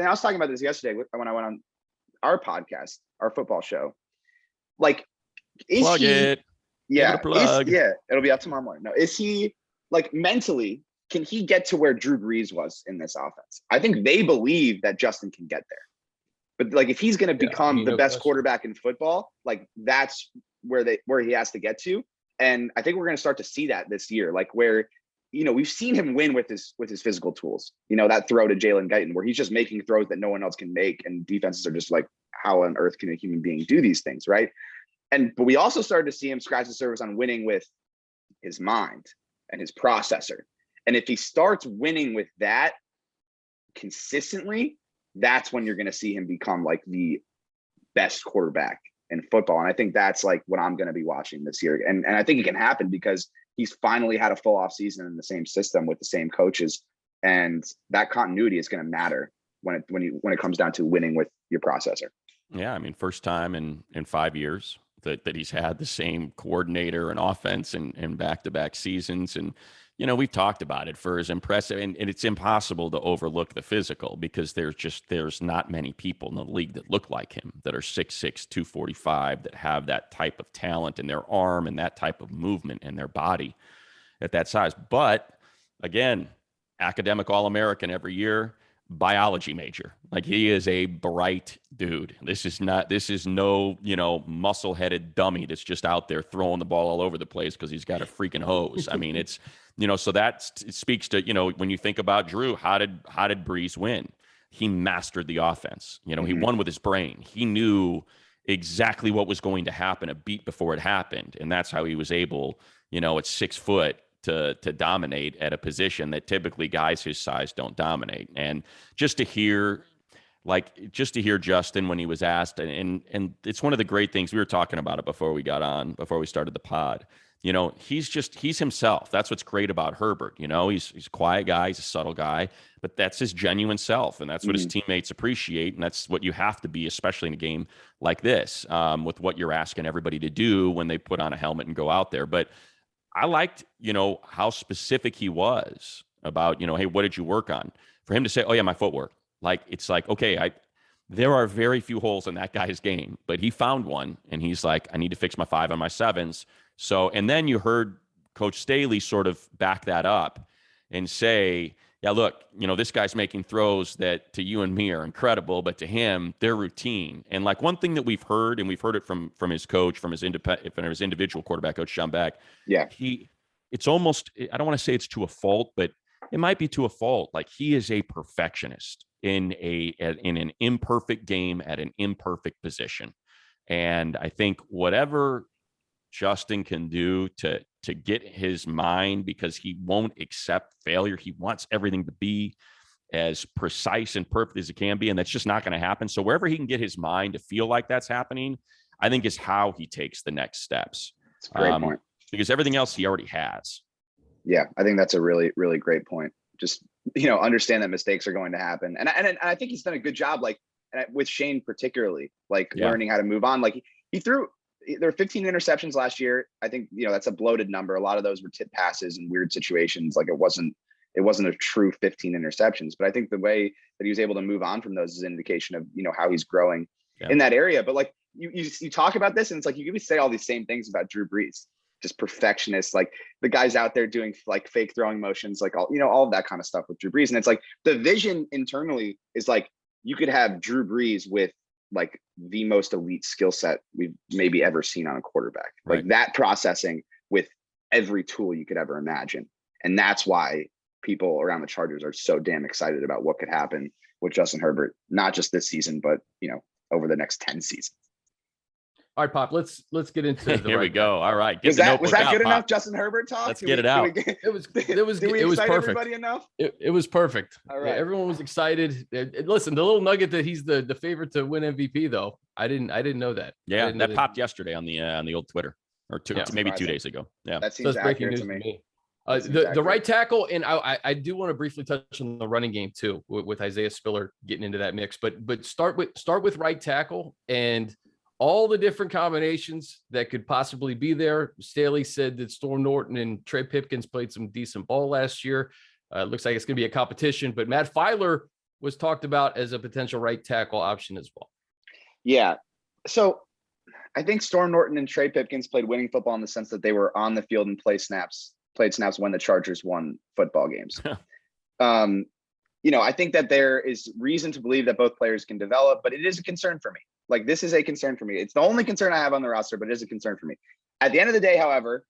was talking about this yesterday when I went on our podcast, our football show. Plug it. Yeah. It'll be up tomorrow morning. No, is he mentally, can he get to where Drew Brees was in this offense? I think they believe that Justin can get there. But if he's going to become the best quarterback in football, that's where he has to get to. And I think we're going to start to see that this year, where, we've seen him win with his physical tools, that throw to Jalen Guyton, where he's just making throws that no one else can make. And defenses are just how on earth can a human being do these things? Right. But we also started to see him scratch the surface on winning with his mind and his processor. And if he starts winning with that consistently, that's when you're going to see him become the best quarterback in football. And I think that's what I'm going to be watching this year. And I think it can happen because he's finally had a full off season in the same system with the same coaches. And that continuity is going to matter when it comes down to winning with your processor. Yeah. I mean, first time in 5 years that he's had the same coordinator and offense and back-to-back seasons. And, we've talked about it for as impressive, and it's impossible to overlook the physical because there's not many people in the league that look like him, that are 6'6", 245, that have that type of talent in their arm and that type of movement in their body at that size. But again, academic All-American every year, biology major. He is a bright dude. This is no, muscle-headed dummy that's just out there throwing the ball all over the place because he's got a freaking hose. I mean, it's, so that speaks to, when you think about Drew, how did Brees win? He mastered the offense. He won with his brain. He knew exactly what was going to happen a beat before it happened. And that's how he was able, at 6 foot, to dominate at a position that typically guys his size don't dominate. And just to hear Justin when he was asked, and it's one of the great things, we were talking about it before we started the pod, he's himself. That's what's great about Herbert. He's a quiet guy, he's a subtle guy, but that's his genuine self. And that's what his teammates appreciate. And that's what you have to be, especially in a game like this, with what you're asking everybody to do when they put on a helmet and go out there. But I liked, how specific he was about, hey, what did you work on? For him to say, oh yeah, my footwork. Okay, there are very few holes in that guy's game, but he found one and he's like, I need to fix my 5 on my 7s. So, and then you heard Coach Staley sort of back that up and say, yeah, look, this guy's making throws that to you and me are incredible, but to him, they're routine. And one thing that we've heard, and we've heard it from his coach, from his individual quarterback coach, Sean Beck. Yeah. It's almost, I don't want to say it's to a fault, but it might be to a fault. He is a perfectionist in an imperfect game at an imperfect position. And I think whatever Justin can do to get his mind, because he won't accept failure. He wants everything to be as precise and perfect as it can be. And that's just not going to happen. So wherever he can get his mind to feel like that's happening, I think is how he takes the next steps. That's a great point. Because everything else he already has. Yeah, I think that's a really, really great point. Just, understand that mistakes are going to happen. And I think he's done a good job, with Shane particularly, learning how to move on. He threw, there were 15 interceptions last year. I think, that's a bloated number. A lot of those were tip passes in weird situations. It wasn't a true 15 interceptions, but I think the way that he was able to move on from those is an indication of, how he's growing in that area. But you talk about this and it's you could say all these same things about Drew Brees, just perfectionist, the guys out there doing fake throwing motions, all of that kind of stuff with Drew Brees. And it's the vision internally is you could have Drew Brees with the most elite skill set we've maybe ever seen on a quarterback, right. That processing with every tool you could ever imagine. And that's why people around the Chargers are so damn excited about what could happen with Justin Herbert, not just this season, but over the next 10 seasons. All right, Pop. Let's get into the Here we go. All right. Was that good Pop. enough, Justin Herbert talk? Let's get it out. It was excite perfect. Everybody enough? It was perfect. All right. Everyone was excited. Listen, the little nugget that he's the favorite to win MVP, though. I didn't know that. Yeah, that popped yesterday on the old Twitter, or maybe 2 days ago. Yeah, that seems breaking accurate news to me. The right tackle, and I do want to briefly touch on the running game too, with Isaiah Spiller getting into that mix. But start with right tackle and all the different combinations that could possibly be there. Staley said that Storm Norton and Trey Pipkins played some decent ball last year. It looks like it's going to be a competition, but Matt Filer was talked about as a potential right tackle option as well. Yeah. So I think Storm Norton and Trey Pipkins played winning football in the sense that they were on the field and played snaps when the Chargers won football games. I think that there is reason to believe that both players can develop, but it is a concern for me. Like, this is a concern for me. It's the only concern I have on the roster, but it is a concern for me. At the end of the day, however,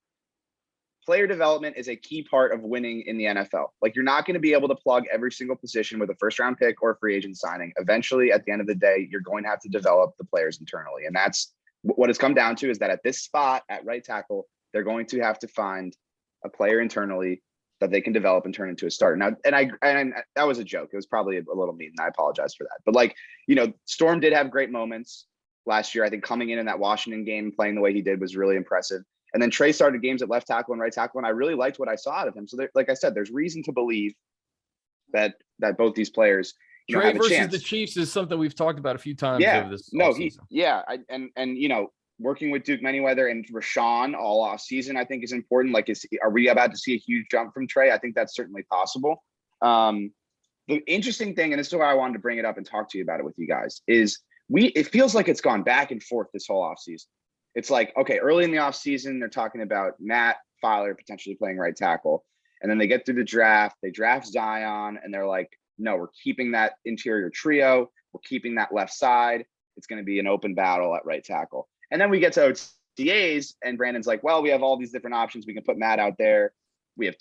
player development is a key part of winning in the NFL. Like, you're not going to be able to plug every single position with a first-round pick or a free agent signing. Eventually, at the end of the day, you're going to have to develop the players internally. And that's what it's come down to, is that at this spot at right tackle, they're going to have to find a player internally that they can develop and turn into a starter. Now, and that was a joke. It was probably a little mean, and I apologize for that. But Storm did have great moments last year. I think coming in that Washington game, playing the way he did was really impressive. And then Trey started games at left tackle and right tackle, and I really liked what I saw out of him. So, like I said, there's reason to believe that both these players, Trey have a versus chance. the Chiefs is something we've talked about a few times over this. Working with Duke Manyweather and Rashawn all off season, I think is important. Like, are we about to see a huge jump from Trey? I think that's certainly possible. The interesting thing, and this is why I wanted to bring it up and talk to you about it with you guys, is it feels like it's gone back and forth this whole offseason. It's like, okay, early in the offseason, they're talking about Matt Filer potentially playing right tackle. And then they get through the draft, they draft Zion, and they're like, no, we're keeping that interior trio. We're keeping that left side. It's going to be an open battle at right tackle. And then we get to OTAs, and Brandon's like, well, we have all these different options. We can put Matt out there. We have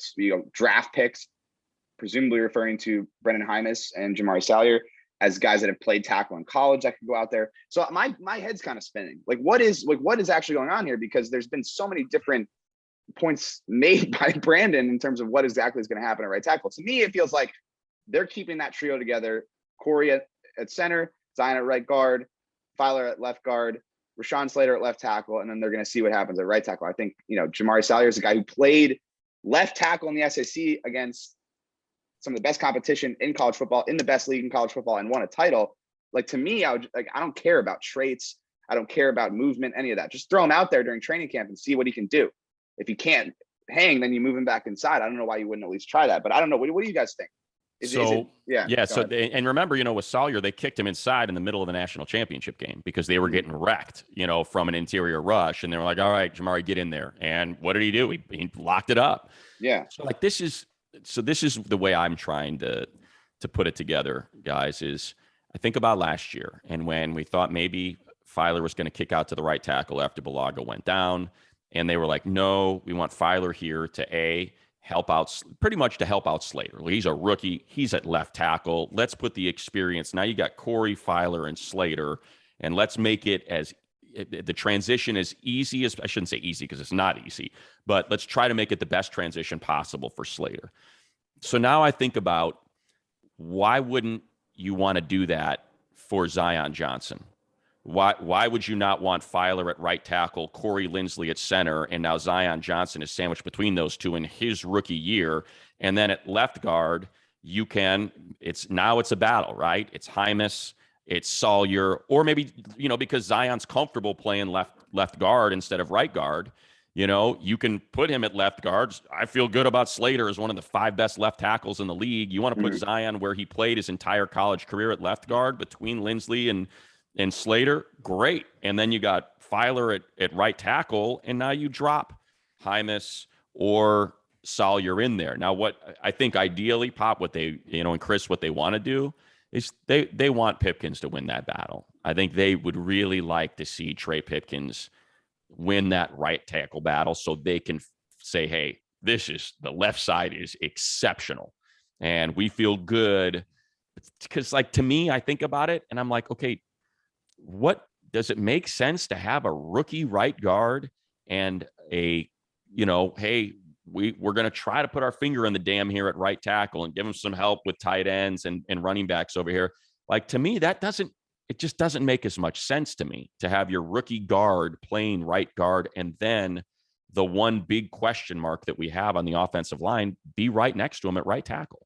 draft picks, presumably referring to Brendan Hymus and Jamari Salyer as guys that have played tackle in college that could go out there. So my head's kind of spinning. What is actually going on here? Because there's been so many different points made by Brandon in terms of what exactly is going to happen at right tackle. To me, it feels like they're keeping that trio together. Corey at center, Zion at right guard, Filer at left guard, Rashawn Slater at left tackle, and then they're going to see what happens at right tackle. I think, Jamari Salyer is a guy who played left tackle in the SEC against some of the best competition in college football, in the best league in college football, and won a title. Like, to me, I don't care about traits. I don't care about movement, any of that. Just throw him out there during training camp and see what he can do. If he can't hang, then you move him back inside. I don't know why you wouldn't at least try that, but I don't know. What do you guys think? So remember, with Salyer, they kicked him inside in the middle of the national championship game because they were getting wrecked, from an interior rush. And they were like, all right, Jamari, get in there. And what did he do? He locked it up. Yeah. So this is the way I'm trying to put it together, guys, is I think about last year. And when we thought maybe Filer was going to kick out to the right tackle after Bulaga went down, and they were like, no, we want Filer here to help out Slater. He's a rookie. He's at left tackle. Let's put the experience. Now you got Corey, Filer, and Slater, and let's make it the transition as easy as, I shouldn't say easy because it's not easy, but let's try to make it the best transition possible for Slater. So now I think about, why wouldn't you want to do that for Zion Johnson? Why would you not want Filer at right tackle, Corey Linsley at center, and now Zion Johnson is sandwiched between those two in his rookie year? And then at left guard, it's a battle, right? It's Hymus, it's Salyer, or maybe, because Zion's comfortable playing left guard instead of right guard, you can put him at left guard. I feel good about Slater as one of the 5 best left tackles in the league. You want to put Zion where he played his entire college career at left guard between Linsley and Slater, great. And then you got Filer at right tackle, and now you drop Hymus or Salyer in there. Now, what I think ideally, Pop, what they, and Chris, what they want to do is they want Pipkins to win that battle. I think they would really like to see Trey Pipkins win that right tackle battle so they can say, hey, the left side is exceptional. And we feel good. Because, to me, I think about it, and I'm like, okay, what does it make sense to have a rookie right guard and a, hey, we're going to try to put our finger in the dam here at right tackle and give him some help with tight ends and running backs over here? Like, to me, it just doesn't make as much sense to me to have your rookie guard playing right guard and then the one big question mark that we have on the offensive line be right next to him at right tackle.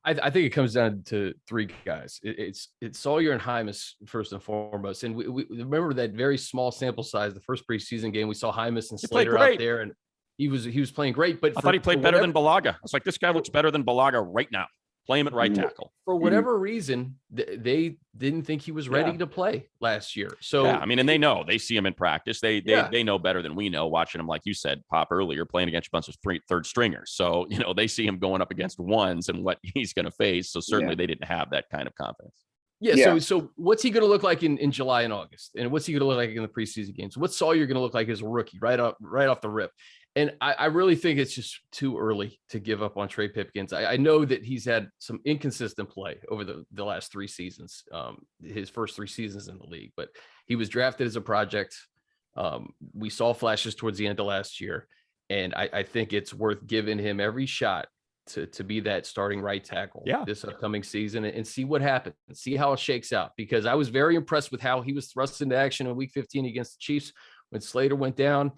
I think it comes down to three guys. It's Sawyer and Hymas first and foremost. And we remember that very small sample size, the first preseason game, we saw Hymas and Slater out there, and he was playing great. But I thought he played better than Balaga. I was like, this guy looks better than Balaga right now. Play him at right tackle. For whatever reason, they didn't think he was ready to play last year. So yeah, I mean, and they see him in practice. They know better than we know, watching him, like you said, Pop, earlier, playing against a bunch of third stringers. So, they see him going up against ones and what he's going to face. So certainly they didn't have that kind of confidence. Yeah. So what's he going to look like in July and August? And what's he going to look like in the preseason games? What's Sawyer going to look like as a rookie right off the rip? And I really think it's just too early to give up on Trey Pipkins. I know that he's had some inconsistent play over the last 3 seasons, his first 3 seasons in the league, but he was drafted as a project. We saw flashes towards the end of last year, and I think it's worth giving him every shot to be that starting right tackle this upcoming season and see what happens, and see how it shakes out, because I was very impressed with how he was thrust into action in week 15 against the Chiefs when Slater went down.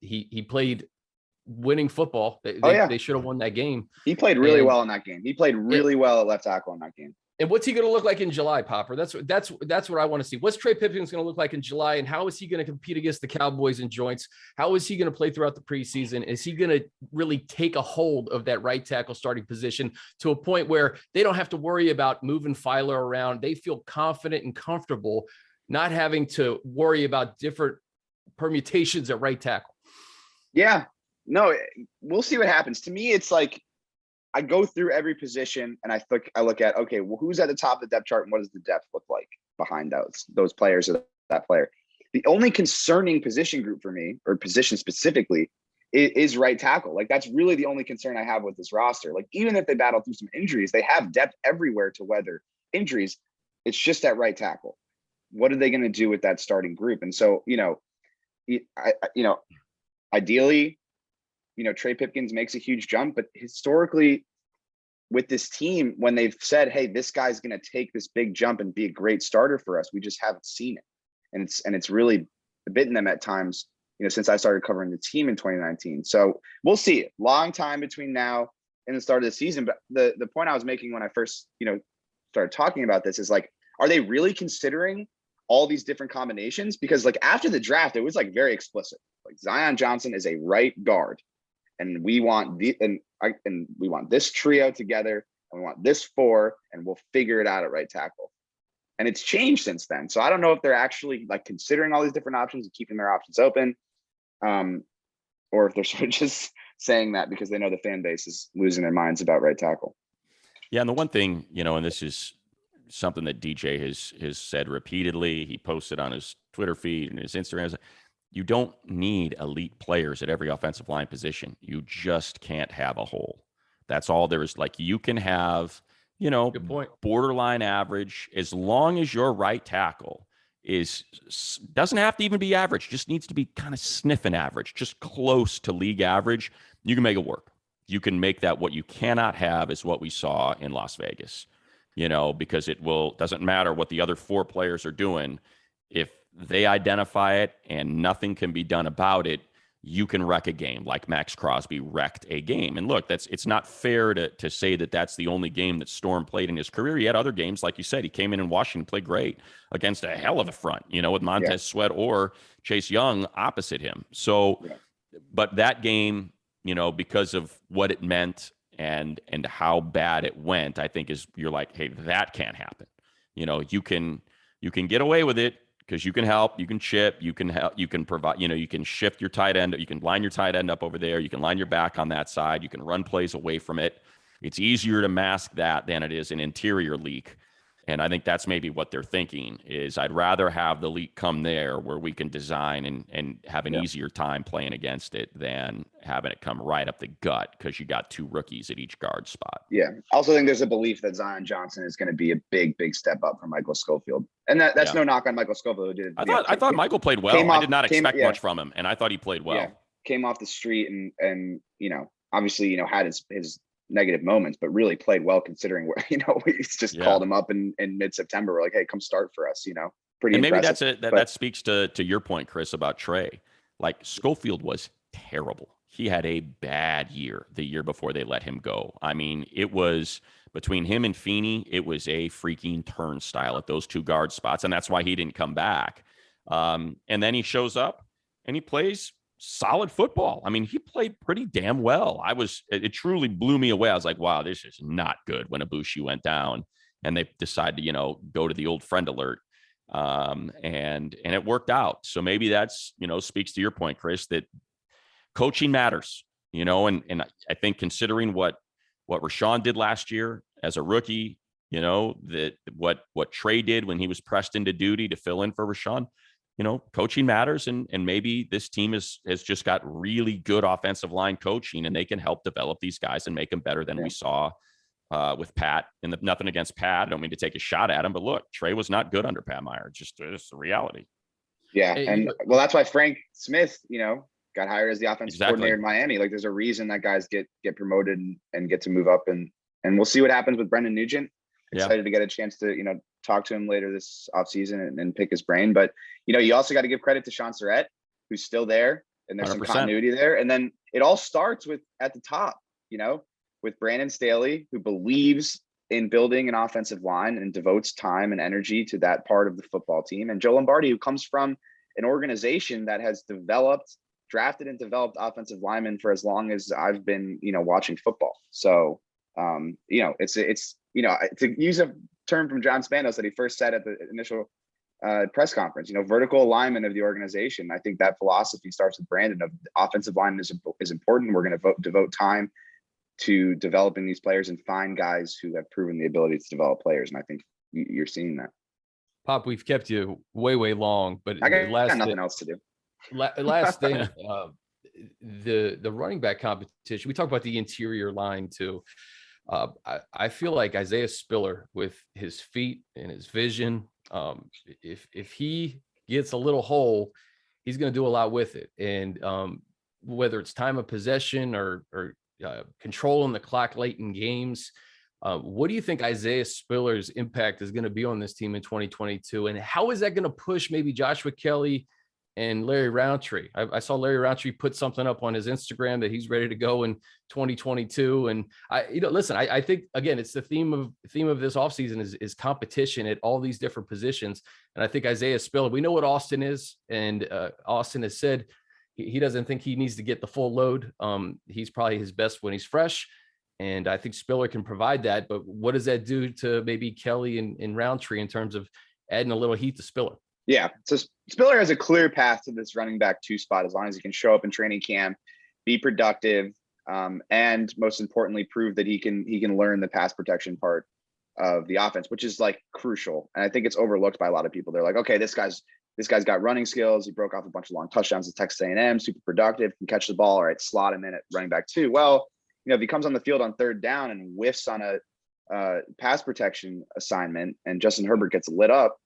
He played winning football. They should have won that game. He played really well in that game. He played really well at left tackle in that game. And what's he going to look like in July, Popper? That's what I want to see. What's Trey Pipkins going to look like in July, and how is he going to compete against the Cowboys in joints? How is he going to play throughout the preseason? Is he going to really take a hold of that right tackle starting position to a point where they don't have to worry about moving Filer around? They feel confident and comfortable not having to worry about different permutations at right tackle. Yeah, no, we'll see what happens. To me, it's like I go through every position and I look at, okay, well, who's at the top of the depth chart and what does the depth look like behind those players or that player? The only concerning position group for me, or position specifically, is right tackle. Like, that's really the only concern I have with this roster. Like, even if they battle through some injuries, they have depth everywhere to weather injuries. It's just at right tackle. What are they going to do with that starting group? And so, ideally, Trey Pipkins makes a huge jump, but historically with this team, when they've said, hey, this guy's going to take this big jump and be a great starter for us, we just haven't seen it. And it's really bitten them at times, since I started covering the team in 2019. So we'll see. Long time between now and the start of the season. But the point I was making when I first, started talking about this is, like, are they really considering all these different combinations? Because, like, after the draft, it was like very explicit. Like, Zion Johnson is a right guard, and we want we want this trio together, and we want this 4, and we'll figure it out at right tackle. And it's changed since then. So I don't know if they're actually, like, considering all these different options and keeping their options open, or if they're sort of just saying that because they know the fan base is losing their minds about right tackle. Yeah, and the one thing, and this is something that DJ has said repeatedly, he posted on his Twitter feed and his Instagram, you don't need elite players at every offensive line position. You just can't have a hole. That's all there is. Like, you can have, good point, borderline average, as long as your right tackle doesn't have to even be average, just needs to be kind of sniffing average, just close to league average. You can make it work. You can make that. What you cannot have is what we saw in Las Vegas, because doesn't matter what the other 4 players are doing. If they identify it and nothing can be done about it, you can wreck a game like Max Crosby wrecked a game. And look, it's not fair to say that that's the only game that Storm played in his career. He had other games, like you said. He came in Washington, played great against a hell of a front, with Montez Sweat or Chase Young opposite him. So, but that game, because of what it meant and how bad it went, I think you're like, hey, that can't happen. You can get away with it because you can help, you can chip, you can help, you can provide, you can shift your tight end, you can line your tight end up over there, you can line your back on that side, you can run plays away from it. It's easier to mask that than it is an interior leak. And I think that's maybe what they're thinking is I'd rather have the leak come there where we can design and have an easier time playing against it than having it come right up the gut because you got 2 rookies at each guard spot. Yeah. I also think there's a belief that Zion Johnson is going to be a big, big step up from Michael Schofield. And that's no knock on Michael Schofield, who did. I thought Michael played well. I did not expect much from him, and I thought he played well. Yeah. Came off the street and obviously, had his negative moments, but really played well considering where, we just called him up in mid-September. We're like, hey, come start for us, pretty and maybe impressive. that speaks to your point, Chris, about Trey. Like Schofield was terrible. He had a bad year the year before they let him go. I mean, it was between him and Feeney, it was a freaking turnstile at those 2 guard spots. And that's why he didn't come back. And then he shows up and he plays solid football. I mean, he played pretty damn well. It truly blew me away. I was like, wow, this is not good when Ibushi went down and they decided to, go to the old friend alert. And it worked out. So maybe that's, speaks to your point, Chris, that coaching matters, and I think considering what Rashawn did last year as a rookie, that what Trey did when he was pressed into duty to fill in for Rashawn, coaching matters. And maybe this team has just got really good offensive line coaching and they can help develop these guys and make them better than we saw with Pat. And nothing against Pat. I don't mean to take a shot at him, but look, Trey was not good under Pat Meyer. Just the reality. Yeah. And that's why Frank Smith, got hired as the offensive coordinator in Miami. Like there's a reason that guys get promoted and get to move up and we'll see what happens with Brendan Nugent. Excited to get a chance to, talk to him later this offseason and pick his brain. But, you also got to give credit to Sean Surratt, who's still there, and there's 100%. Some continuity there. And then it all starts with at the top, with Brandon Staley, who believes in building an offensive line and devotes time and energy to that part of the football team. And Joe Lombardi, who comes from an organization that has drafted and developed offensive linemen for as long as I've been, watching football. So, it's to use a term from John Spanos that he first said at the initial press conference, vertical alignment of the organization. I think that philosophy starts with Brandon of offensive line is important. We're going to devote time to developing these players and find guys who have proven the ability to develop players. And I think you're seeing that. Pop, we've kept you way long, but I got nothing else to do. Last thing, the running back competition. We talked about the interior line too. I feel like Isaiah Spiller, with his feet and his vision, if he gets a little hole, he's going to do a lot with it. And whether it's time of possession or controlling the clock late in games, what do you think Isaiah Spiller's impact is going to be on this team in 2022? And how is that going to push maybe Joshua Kelly and Larry Roundtree? I saw Larry Roundtree put something up on his Instagram that he's ready to go in 2022. And I think again, it's the theme of this offseason is competition at all these different positions. And I think Isaiah Spiller, we know what Austin is, and Austin has said he doesn't think he needs to get the full load. He's probably his best when he's fresh. And I think Spiller can provide that. But what does that do to maybe Kelly and Roundtree in terms of adding a little heat to Spiller? Yeah, so Spiller has a clear path to this running back 2 spot as long as he can show up in training camp, be productive, and most importantly, prove that he can learn the pass protection part of the offense, which is like crucial. And I think it's overlooked by a lot of people. They're like, okay, this guy's got running skills. He broke off a bunch of long touchdowns at Texas A&M, super productive, can catch the ball. All right, slot him in at running back 2. Well, if he comes on the field on 3rd down and whiffs on a pass protection assignment and Justin Herbert gets lit up,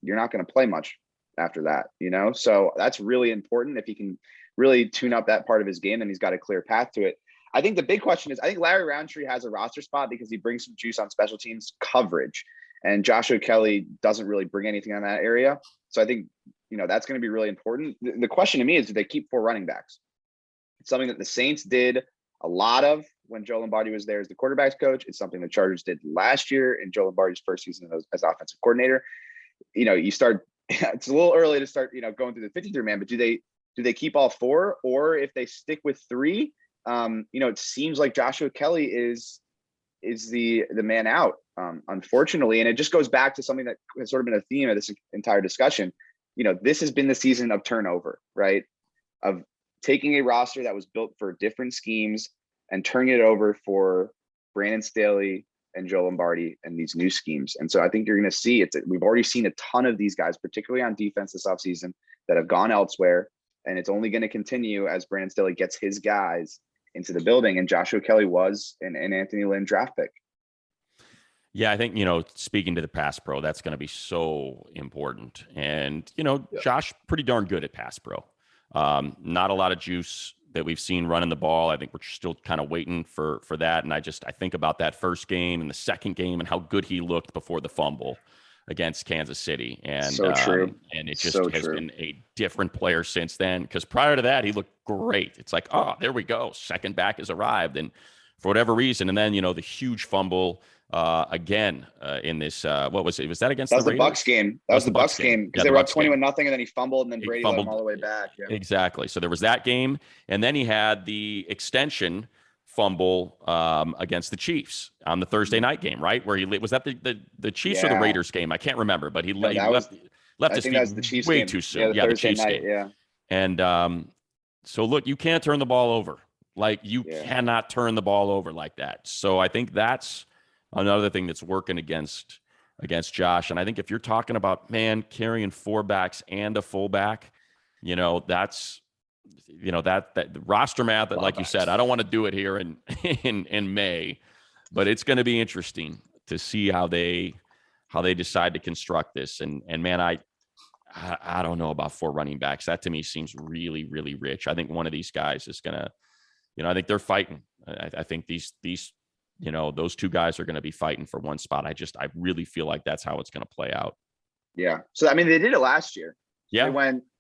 you're not going to play much after that, so that's really important. If he can really tune up that part of his game, then he's got a clear path to it. I think the big question is, I think Larry Roundtree has a roster spot because he brings some juice on special teams coverage, and Joshua Kelly doesn't really bring anything on that area. So I think, that's going to be really important. The question to me is, do they keep 4 running backs? It's something that the Saints did a lot of when Joe Lombardi was there as the quarterbacks coach. It's something the Chargers did last year in Joe Lombardi's first season as offensive coordinator. You start, it's a little early to start, going through the 53 man, but do they keep all 4? Or if they stick with 3, it seems like Joshua Kelly is the man out, unfortunately. And it just goes back to something that has sort of been a theme of this entire discussion. This has been the season of turnover, right? Of taking a roster that was built for different schemes and turning it over for Brandon Staley and Joe Lombardi and these new schemes. And so I think you're going to see we've already seen a ton of these guys, particularly on defense this offseason, that have gone elsewhere. And it's only going to continue as Brandon Staley gets his guys into the building. And Joshua Kelly was an Anthony Lynn draft pick. Yeah, I think, speaking to the pass pro, that's going to be so important. And, Josh, pretty darn good at pass pro. Not a lot of juice that we've seen running the ball. I think we're still kind of waiting for that. And I think about that first game and the second game and how good he looked before the fumble against Kansas City. And so true. And it just has been a different player since then, because prior to that, he looked great. It's like, oh, there we go. Second back has arrived. And for whatever reason, and then, the huge fumble again in this, what was it? Was that against the Raiders? That was the Bucs game. That was the Bucs game, because they were up 21-0, and then he fumbled, and then Brady let him all the way back. Yeah. Exactly. So there was that game, and then he had the extension fumble against the Chiefs on the Thursday night game, right? Where was that the Chiefs or the Raiders game? I can't remember, but he left his feet way too soon. Yeah, the Chiefs night, game. Yeah. And so look, you can't turn the ball over. Like, you cannot turn the ball over like that. So I think that's another thing that's working against Josh. And I think if you're talking about, man, carrying 4 backs and a fullback, that's, that roster math that, like you said, I don't want to do it here in May, but it's going to be interesting to see how they decide to construct this. And man, I don't know about 4 running backs. That to me seems really, really rich. I think one of these guys is going to, I think they're fighting. I think these those 2 guys are going to be fighting for one spot. I really feel like that's how it's going to play out. Yeah. So, I mean, they did it last year. Yeah.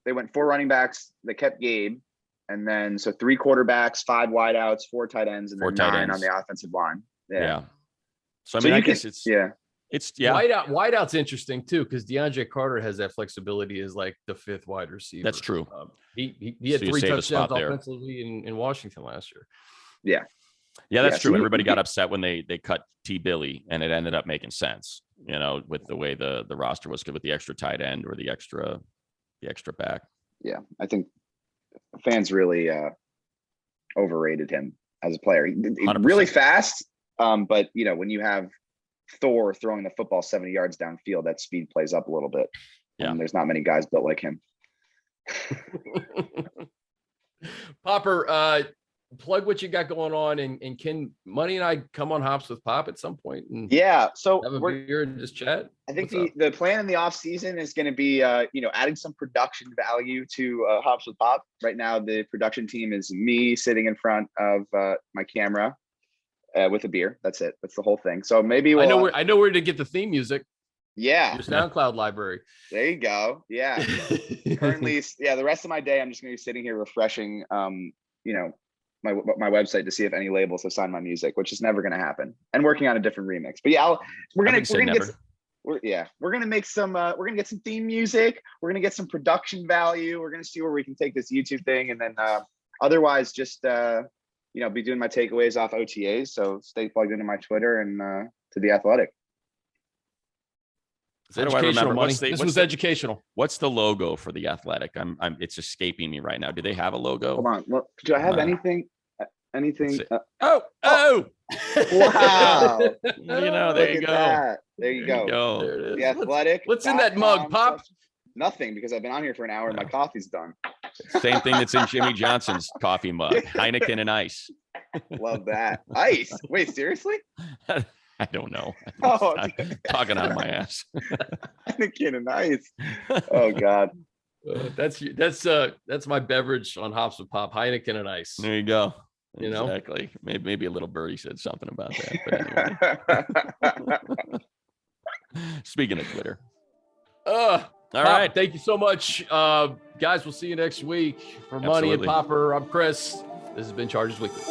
They went 4 running backs. They kept Gabe. And then, 3 quarterbacks, 5 wideouts, 4 tight ends, and then 9 on the offensive line. Yeah. So, I mean, I guess it's Wideout's interesting too, because DeAndre Carter has that flexibility as like the 5th wide receiver. That's true. He had 3 touchdowns offensively in Washington last year. Yeah. Yeah, that's true. Everybody got upset when they cut T. Billy, and it ended up making sense, with the way the roster was good with the extra tight end or the extra back. Yeah, I think fans really overrated him as a player. He's really fast, but when you have Thor throwing the football 70 yards downfield, that speed plays up a little bit. Yeah, and there's not many guys built like him. Popper, plug what you got going on, and can Money and I come on Hops with Pop at some point? And so have a beer and just chat. I think the plan in the off season is going to be adding some production value to Hops with Pop. Right now, the production team is me sitting in front of my camera with a beer. That's it. That's the whole thing. So maybe I know where to get the theme music. Yeah. Your SoundCloud library. There you go. Yeah. Currently, the rest of my day, I'm just going to be sitting here refreshing, my website to see if any labels have signed my music, which is never going to happen, and working on a different remix. But we're going to make some, we're going to get some theme music. We're going to get some production value. We're going to see where we can take this YouTube thing. And then otherwise just, be doing my takeaways off OTAs. So stay plugged into my Twitter and to The Athletic. It's educational, Money. This was educational. What's the logo for The Athletic? It's escaping me right now. Do they have a logo? Hold on. Look, do I have anything? Wow. There you go. That. There you go. There it is. The Athletic. What's in that mug, Pop? Nothing, because I've been on here for an hour and my coffee's done. Same thing that's in Jimmy Johnson's coffee mug. Heineken and ice. Love that. Ice. Wait, seriously? I don't know. I'm talking out of my ass. Heineken and ice. Oh God. That's my beverage on Hops with Pop. Heineken and ice. There you go. Exactly. Maybe a little birdie said something about that. But anyway. Speaking of Twitter. All right. Thank you so much. Guys, we'll see you next week. For Money and Popper, I'm Chris. This has been Chargers Weekly.